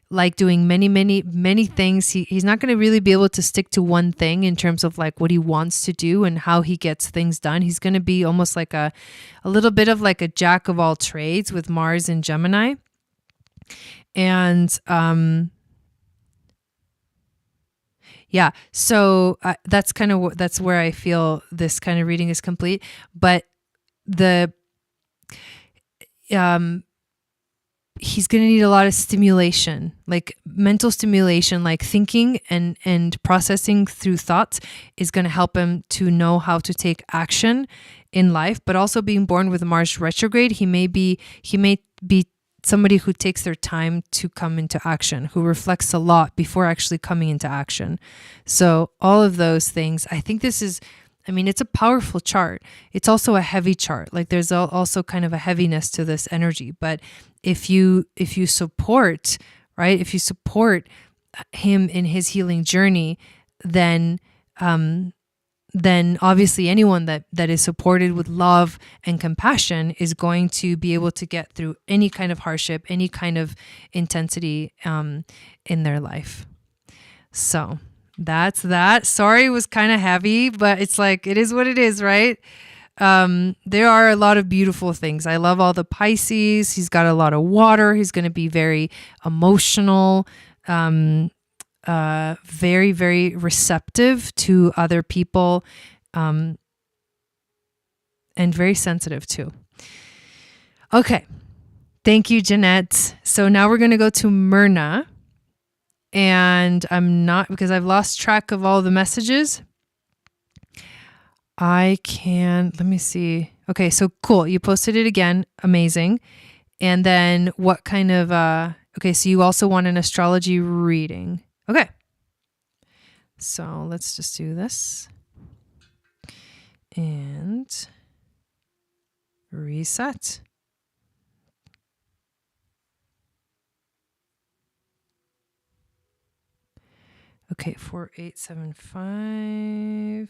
like doing many things. He's not going to really be able to stick to one thing in terms of like what he wants to do and how he gets things done. He's going to be almost like a little bit of like a jack of all trades with Mars in Gemini. And yeah, so that's kind of that's where I feel this kind of reading is complete. But the he's going to need a lot of stimulation, like mental stimulation, like thinking and processing through thoughts is going to help him to know how to take action in life. But also being born with Mars retrograde, he may be somebody who takes their time to come into action, who reflects a lot before actually coming into action. So all of those things, I think this is, I mean, it's a powerful chart. It's also a heavy chart. Like there's also kind of a heaviness to this energy. But if you support, right, if you support him in his healing journey, then obviously anyone that is supported with love and compassion is going to be able to get through any kind of hardship, any kind of intensity in their life. So that's that. Sorry, it was kind of heavy, but it's like, it is what it is, right? There are a lot of beautiful things. I love all the Pisces. He's got a lot of water. He's going to be very emotional, very, very receptive to other people, and very sensitive too. Okay. Thank you, Jeanette. So now we're going to go to Myrna. And I'm not, because I've lost track of all the messages. Let me see. Okay, so cool. You posted it again. Amazing. And then what kind of, okay, so you also want an astrology reading. Okay. So let's just do this. And reset. Okay, 4875.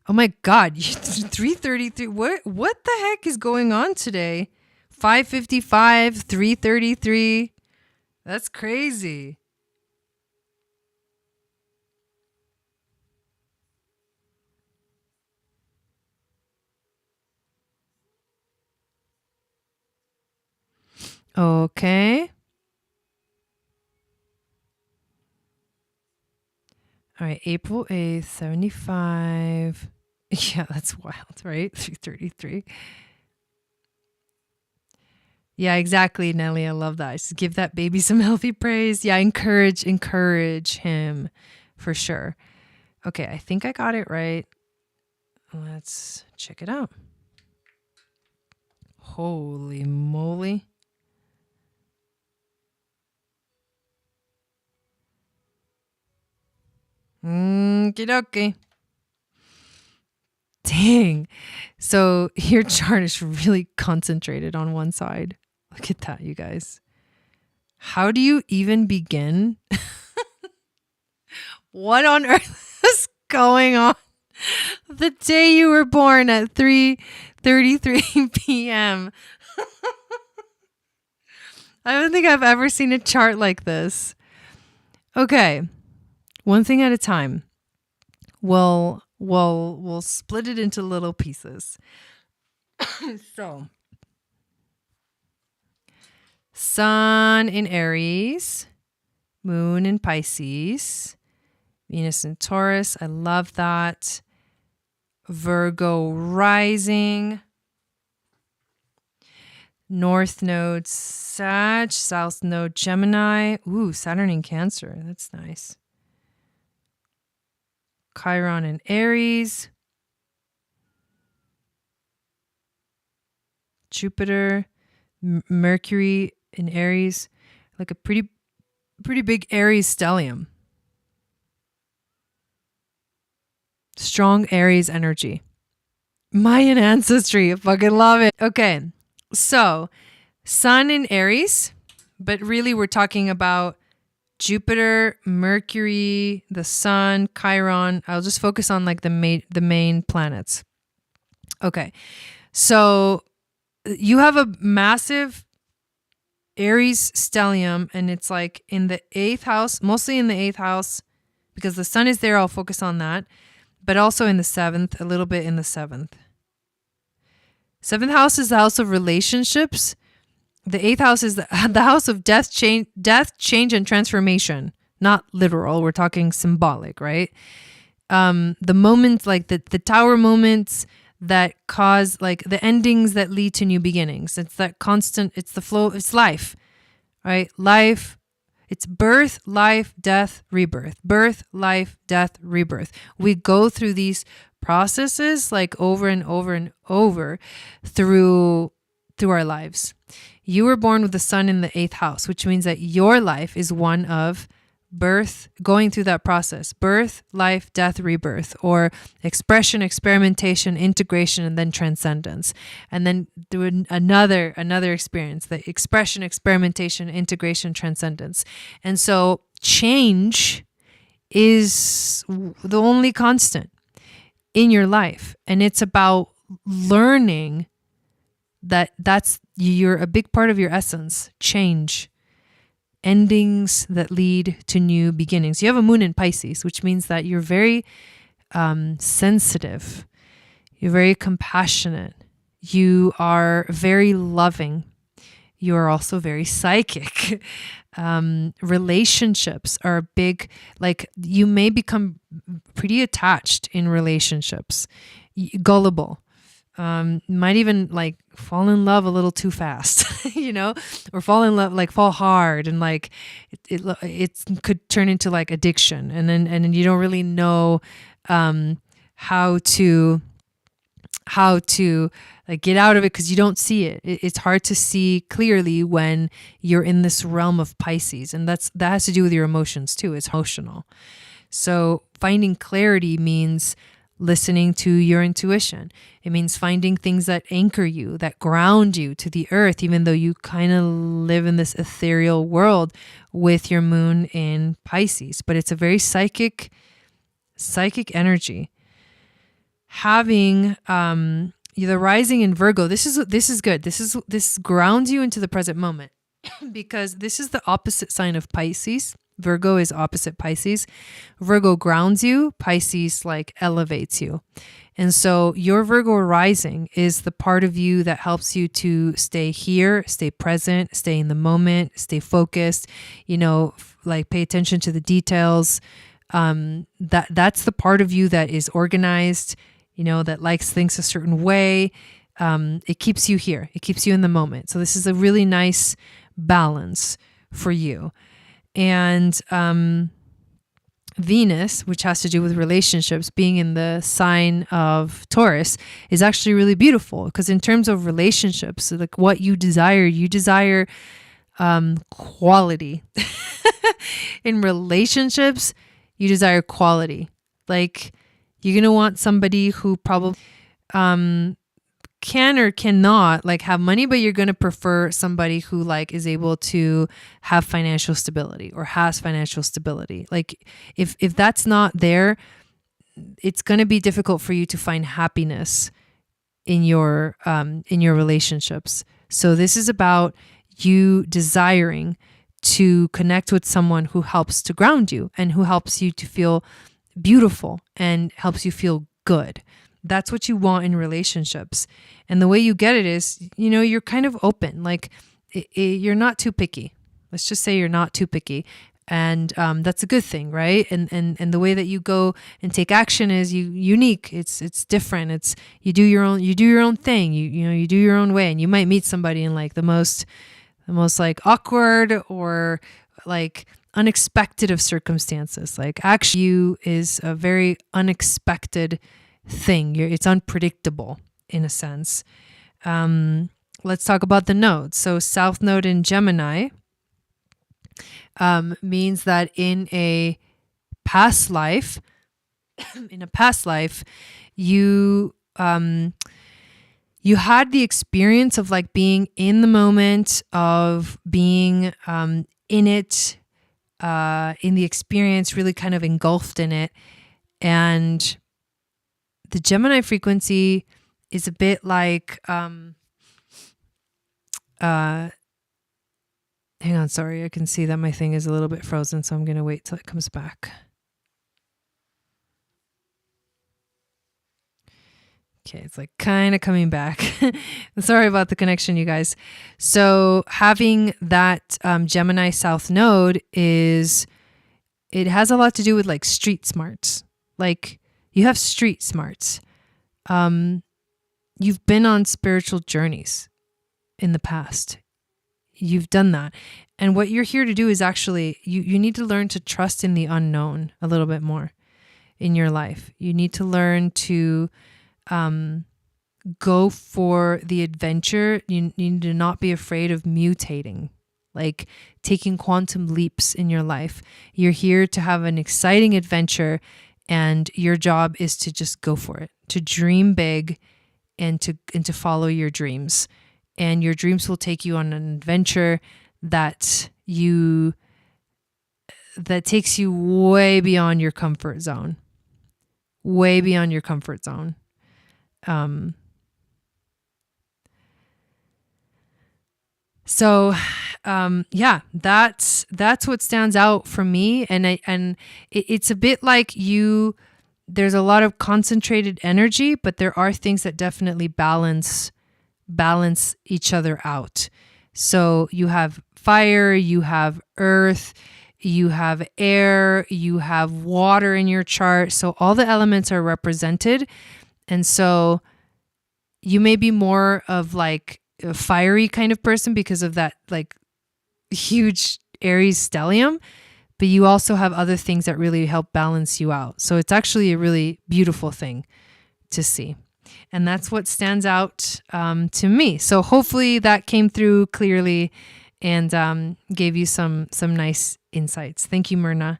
Oh my God, 333. What the heck is going on today? 555, 333. That's crazy. Okay. All right, April 8th, 75. Yeah, that's wild, right? 333. Yeah, exactly, Nelly. I love that. Just give that baby some healthy praise. Yeah, encourage him for sure. Okay, I think I got it right. Let's check it out. Holy moly. Okie Dang. So your chart is really concentrated on one side. Look at that, you guys. How do you even begin? What on earth is going on? The day you were born at 3:33 p.m. I don't think I've ever seen a chart like this. Okay. One thing at a time. We'll split it into little pieces. So, Sun in Aries, Moon in Pisces, Venus in Taurus. I love that. Virgo rising. North node Sag, South node Gemini. Ooh, Saturn in Cancer. That's nice. Chiron in Aries. Jupiter, Mercury in Aries. Like a pretty big Aries stellium. Strong Aries energy. Mayan ancestry. I fucking love it. Okay. So, Sun in Aries, but really we're talking about Jupiter, Mercury, the Sun, Chiron. I'll just focus on like the main planets. Okay. So you have a massive Aries stellium, and it's like in the 8th house, mostly in the 8th house, because the sun is there. I'll focus on that, but also in the 7th, a little bit in the 7th. 7th house is the house of relationships. The 8th house is the house of death, change, and transformation. Not literal. We're talking symbolic, right? The moments, like the tower moments that cause, like the endings that lead to new beginnings. It's that constant, it's the flow, it's life, right? Life, it's birth, life, death, rebirth. Birth, life, death, rebirth. We go through these processes like over and over and over through our lives. You were born with the sun in the 8th house, which means that your life is one of birth, going through that process, birth, life, death, rebirth, or expression, experimentation, integration, and then transcendence. And then do another experience, the expression, experimentation, integration, transcendence. And so change is the only constant in your life. And it's about learning that's you're a big part of your essence, change. Endings that lead to new beginnings. You have a moon in Pisces, which means that you're very sensitive. You're very compassionate. You are very loving. You are also very psychic. Relationships are big. Like you may become pretty attached in relationships. Gullible. Might even like fall in love a little too fast, or fall in love, like fall hard, and like it could turn into like addiction, and then you don't really know how to like get out of it because you don't see it. It's hard to see clearly when you're in this realm of Pisces, and that has to do with your emotions too. It's emotional. So finding clarity means listening to your intuition. It means finding things that anchor you, that ground you to the earth, even though you kind of live in this ethereal world with your moon in Pisces. But it's a very psychic energy. Having the rising in Virgo, this is good. This grounds you into the present moment because this is the opposite sign of Pisces. Virgo is opposite Pisces. Virgo grounds you. Pisces like elevates you. And so your Virgo rising is the part of you that helps you to stay here, stay present, stay in the moment, stay focused, like pay attention to the details. That's the part of you that is organized, that likes things a certain way. It keeps you here. It keeps you in the moment. So this is a really nice balance for you. And Venus, which has to do with relationships, being in the sign of Taurus, is actually really beautiful because in terms of relationships, like what you desire quality. In relationships, you desire quality. Like you're going to want somebody who probably can or cannot like have money, but you're going to prefer somebody who like is able to have financial stability or has financial stability. Like if that's not there, it's going to be difficult for you to find happiness in your relationships. So this is about you desiring to connect with someone who helps to ground you and who helps you to feel beautiful and helps you feel good. That's what you want in relationships. And the way you get it is, you're kind of open. Like you're not too picky. Let's just say you're not too picky. And that's a good thing, right? And the way that you go and take action is unique. It's different. It's you do your own thing. You do your own way. And you might meet somebody in like the most like awkward or like unexpected of circumstances. Like actually you is a very unexpected thing. It's unpredictable in a sense. Let's talk about the nodes. So South Node in Gemini means that in a past life, you had the experience of like being in the moment, of being in it, in the experience, really kind of engulfed in it. And the Gemini frequency is a bit like, hang on, sorry, I can see that my thing is a little bit frozen, so I'm going to wait till it comes back. Okay, it's like kind of coming back. Sorry about the connection, you guys. So having that Gemini South node it has a lot to do with like street smarts. Like you have street smarts. You've been on spiritual journeys in the past. You've done that. And what you're here to do is actually, you need to learn to trust in the unknown a little bit more in your life. You need to learn to go for the adventure. You need to not be afraid of mutating, like taking quantum leaps in your life. You're here to have an exciting adventure, and your job is to just go for it, to dream big and to follow your dreams. And your dreams will take you on an adventure that takes you way beyond your comfort zone. Way beyond your comfort zone. Yeah, that's what stands out for me. And it's a bit like there's a lot of concentrated energy, but there are things that definitely balance each other out. So you have fire, you have earth, you have air, you have water in your chart. So all the elements are represented. And so you may be more of like a fiery kind of person because of that like huge Aries stellium, but you also have other things that really help balance you out. So it's actually a really beautiful thing to see. And that's what stands out to me. So hopefully that came through clearly and gave you some nice insights. Thank you, Myrna.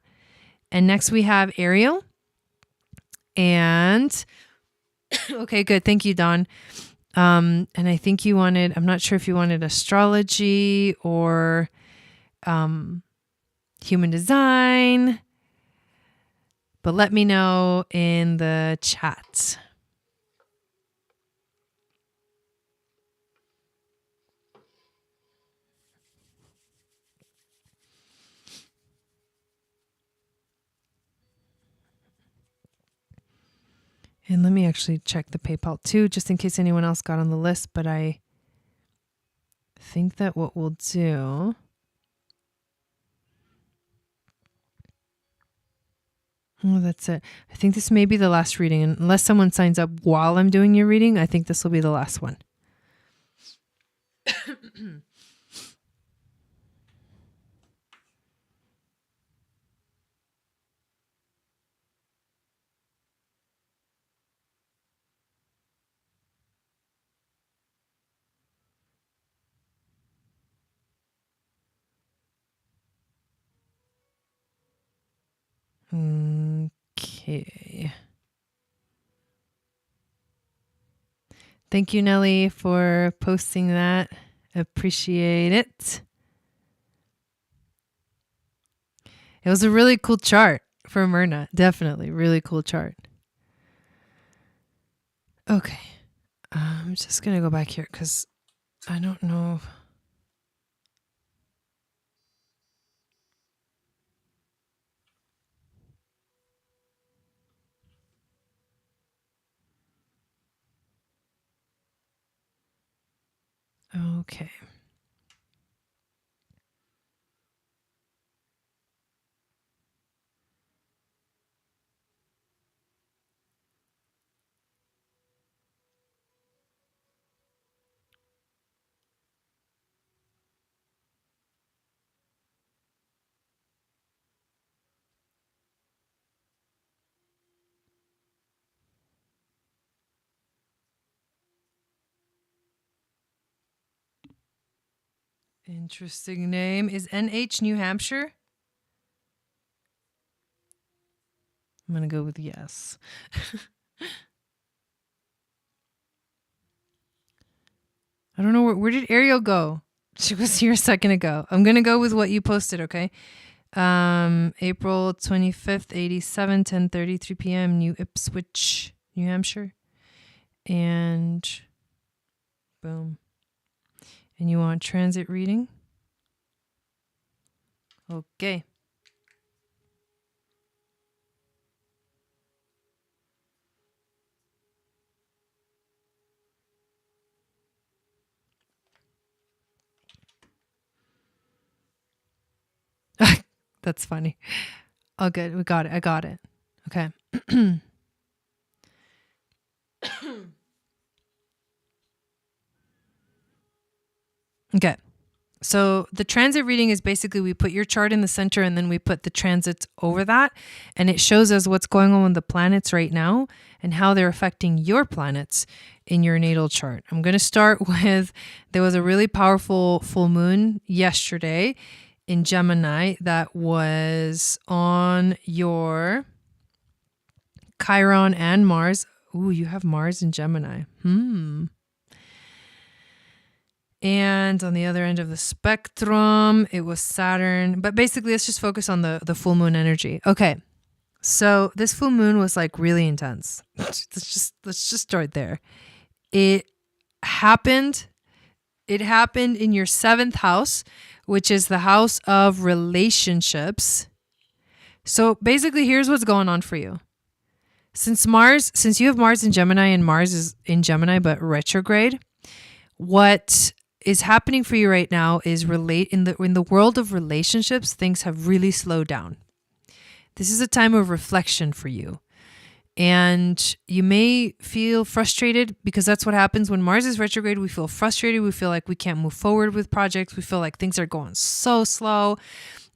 And next we have Ariel. And okay, good. Thank you, Dawn. And I think I'm not sure if you wanted astrology or human design, but let me know in the chat. And let me actually check the PayPal too, just in case anyone else got on the list. But I think that what we'll do... Oh, that's it. I think this may be the last reading. And unless someone signs up while I'm doing your reading, I think this will be the last one. Okay. Thank you, Nelly, for posting that. Appreciate it. It was a really cool chart for Myrna. Definitely. Really cool chart. Okay. I'm just going to go back here because I don't know. Okay. Interesting name. Is NH New Hampshire? I'm going to go with yes. I don't know where did Ariel go? She was here a second ago. I'm going to go with what you posted, okay? April 25th, 87, 10:33 p.m., New Ipswich, New Hampshire. And boom. And you want transit reading? Okay. That's funny. Oh, good. We got it. I got it. Okay. Okay. So the transit reading is basically we put your chart in the center and then we put the transits over that. And it shows us what's going on with the planets right now and how they're affecting your planets in your natal chart. I'm going to start with, there was a really powerful full moon yesterday in Gemini that was on your Chiron and Mars. Ooh, you have Mars in Gemini. And on the other end of the spectrum, it was Saturn. But basically, let's just focus on the full moon energy. Okay. So this full moon was like really intense. Let's just start there. It happened in your 7th house, which is the house of relationships. So basically, here's what's going on for you. Since you have Mars in Gemini and Mars is in Gemini but retrograde, what is happening for you right now is in the world of relationships, things have really slowed down. This is a time of reflection for you. And you may feel frustrated because that's what happens when Mars is retrograde. We feel frustrated. We feel like we can't move forward with projects. We feel like things are going so slow.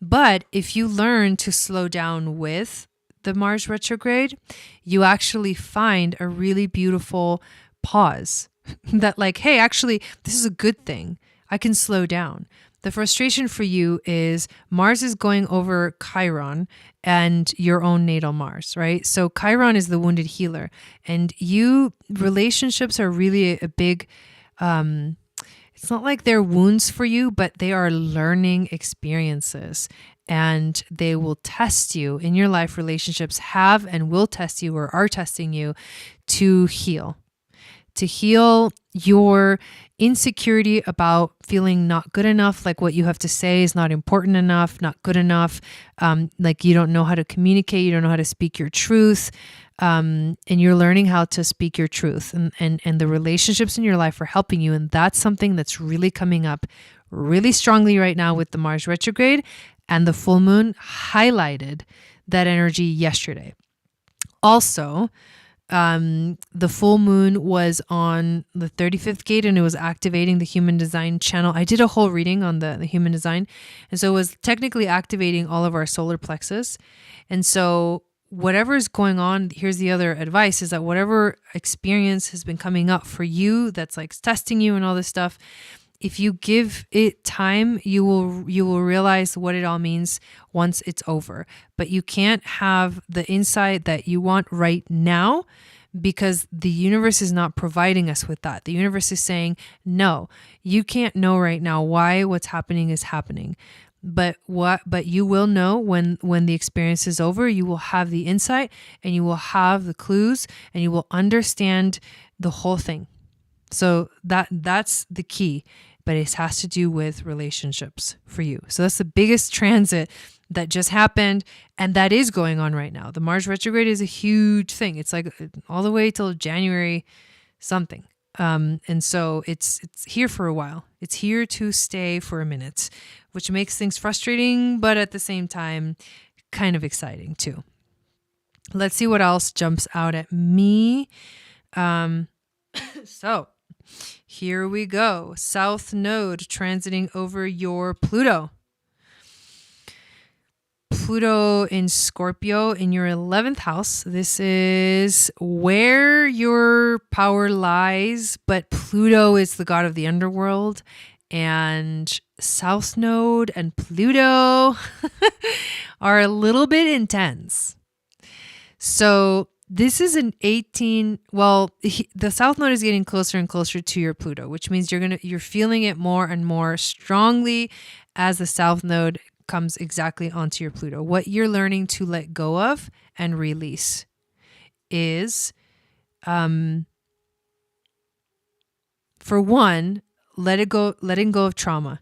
But if you learn to slow down with the Mars retrograde, you actually find a really beautiful pause that like, hey, actually, this is a good thing. I can slow down. The frustration for you is Mars is going over Chiron and your own natal Mars, right? So Chiron is the wounded healer, and relationships are really a big, it's not like they're wounds for you, but they are learning experiences, and they will test you in your life. Relationships have and will test you or are testing you to heal your insecurity about feeling not good enough, like what you have to say is not important enough, not good enough, like you don't know how to communicate, you don't know how to speak your truth, and you're learning how to speak your truth, and the relationships in your life are helping you, and that's something that's really coming up really strongly right now with the Mars retrograde, and the full moon highlighted that energy yesterday. Also, the full moon was on the 35th gate, and it was activating the human design channel. I did a whole reading on the human design. And so it was technically activating all of our solar plexus. And so whatever is going on, here's the other advice, is that whatever experience has been coming up for you that's like testing you and all this stuff, if you give it time, you will realize what it all means once it's over. But you can't have the insight that you want right now because the universe is not providing us with that. The universe is saying, no, you can't know right now why what's happening is happening. But you will know when the experience is over. You will have the insight, and you will have the clues, and you will understand the whole thing. So that's the key. But it has to do with relationships for you. So that's the biggest transit that just happened, and that is going on right now. The Mars retrograde is a huge thing. It's like all the way till January something. And so it's here for a while. It's here to stay for a minute, which makes things frustrating, but at the same time, kind of exciting too. Let's see what else jumps out at me. So here we go. South Node transiting over your Pluto. Pluto in Scorpio in your 11th house. This is where your power lies, but Pluto is the god of the underworld, and South Node and Pluto are a little bit intense. So this is an 18, the South Node is getting closer and closer to your Pluto, which means you're feeling it more and more strongly as the South Node comes exactly onto your Pluto. What you're learning to let go of and release is for one, letting go of trauma,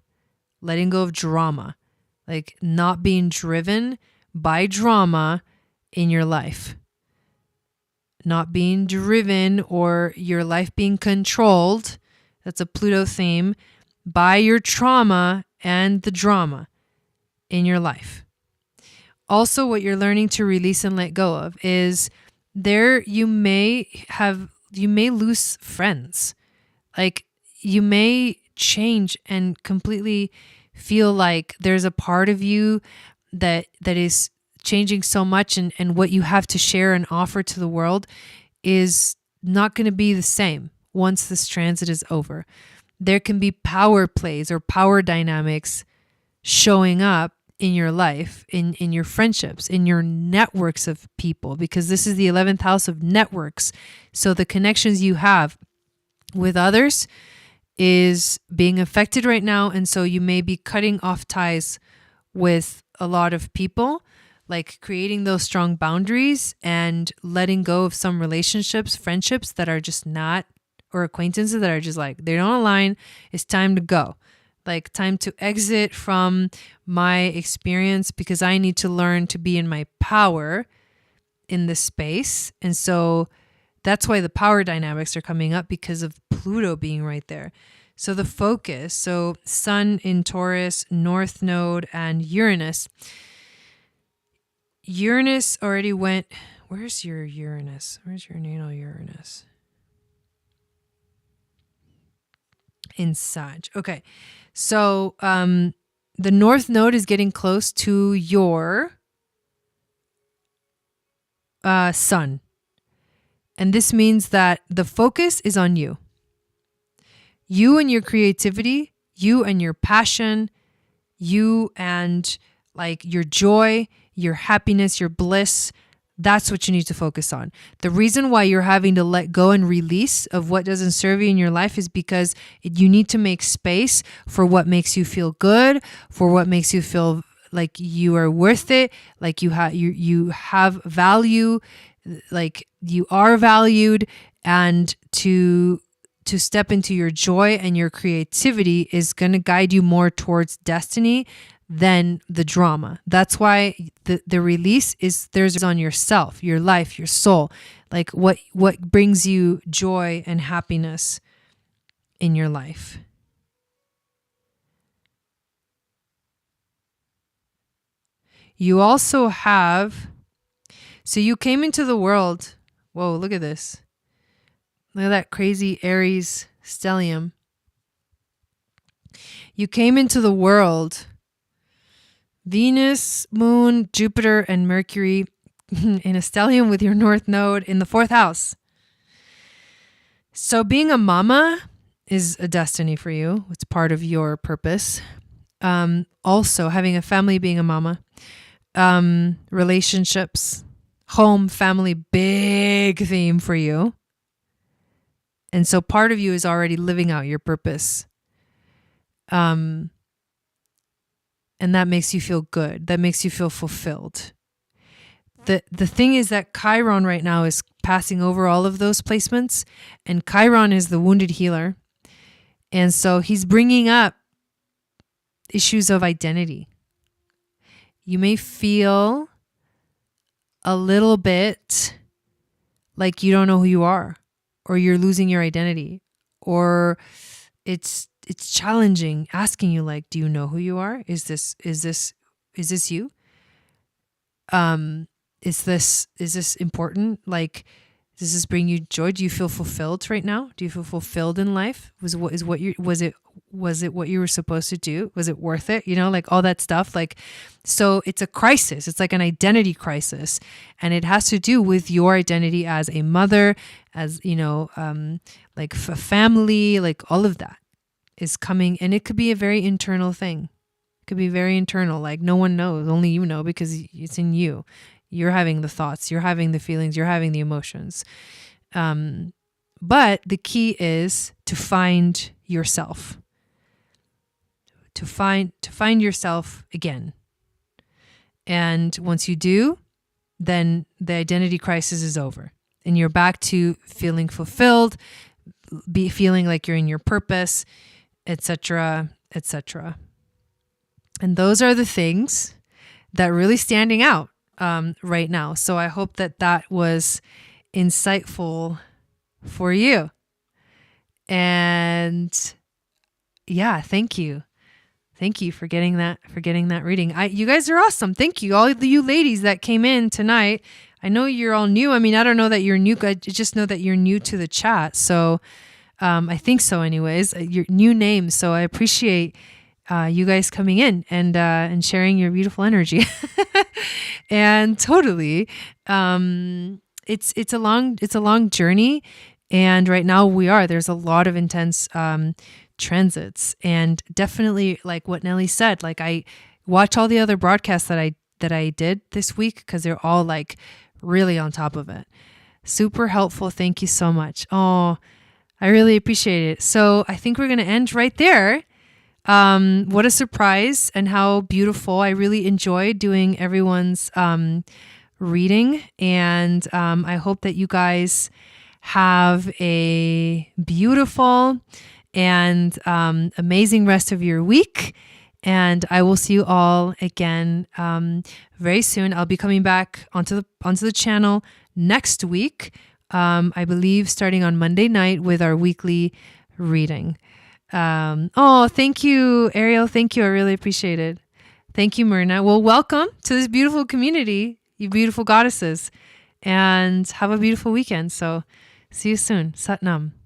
letting go of drama, like not being driven by drama in your life, not being driven or your life being controlled. That's a Pluto theme, by your trauma and the drama in your life. Also, what you're learning to release and let go of is you may lose friends. Like you may change and completely feel like there's a part of you that is changing so much, and what you have to share and offer to the world is not going to be the same once this transit is over. There can be power plays or power dynamics showing up in your life, in your friendships, in your networks of people, because this is the 11th house of networks. So the connections you have with others is being affected right now. And so you may be cutting off ties with a lot of people, like creating those strong boundaries and letting go of some relationships, friendships that are just not, or acquaintances that are just like, they don't align. It's time to go. Like time to exit from my experience because I need to learn to be in my power in this space. And so that's why the power dynamics are coming up, because of Pluto being right there. So the focus, so Sun in Taurus, North Node, and Uranus. Uranus already went, where's your Uranus? Where's your natal Uranus? In Sag. Okay. So the North Node is getting close to your Sun. And this means that the focus is on you. You and your creativity, you and your passion, you and like your joy, your happiness, your bliss. That's what you need to focus on. The reason why you're having to let go and release of what doesn't serve you in your life is because you need to make space for what makes you feel good, for what makes you feel like you are worth it, like you have value, like you are valued, and to step into your joy and your creativity is going to guide you more towards destiny than the drama. That's why the release is there's on yourself, your life, your soul, like what brings you joy and happiness in your life. You also have, so you came into the world. Whoa, look at this. Look at that crazy Aries stellium. You came into the world, Venus, Moon, Jupiter, and Mercury in a stellium with your North Node in the 4th house. So being a mama is a destiny for you. It's part of your purpose. Also having a family, being a mama, relationships, home, family, big theme for you. And so part of you is already living out your purpose. And that makes you feel good. That makes you feel fulfilled. The thing is that Chiron right now is passing over all of those placements, and Chiron is the wounded healer. And so he's bringing up issues of identity. You may feel a little bit like you don't know who you are, or you're losing your identity, or it's challenging, asking you like, do you know who you are? Is this you? Is this important? Like, does this bring you joy? Do you feel fulfilled right now? Do you feel fulfilled in life? Was it what you were supposed to do? Was it worth it? You know, like all that stuff. Like, so it's a crisis. It's like an identity crisis, and it has to do with your identity as a mother, as like a family, like all of that is coming, and it could be a very internal thing. It could be very internal. Like no one knows, only you know, because it's in you. You're having the thoughts, you're having the feelings, you're having the emotions. But the key is to find yourself. To find yourself again. And once you do, then the identity crisis is over. And you're back to feeling fulfilled, be feeling like you're in your purpose, etc., etc. And those are the things that really standing out right now. So I hope that that was insightful for you. And yeah, thank you. Thank you for getting that reading. You guys are awesome. Thank you. All of you ladies that came in tonight. I know you're all new. I mean, I don't know that you're new. I just know that you're new to the chat. So I think so anyways. Your new names. So I appreciate you guys coming in and sharing your beautiful energy. And totally, it's a long journey, and right now there's a lot of intense transits, and definitely like what Nelly said, like I watch all the other broadcasts that I did this week because they're all like really on top of it. Super helpful. Thank you so much. Oh, I really appreciate it. So I think we're going to end right there. What a surprise and how beautiful. I really enjoyed doing everyone's reading, and I hope that you guys have a beautiful and amazing rest of your week. And I will see you all again very soon. I'll be coming back onto the channel next week, I believe starting on Monday night with our weekly reading. Oh, thank you, Ariel. Thank you. I really appreciate it. Thank you, Myrna. Well, welcome to this beautiful community, you beautiful goddesses, and have a beautiful weekend. So see you soon. Sat Nam.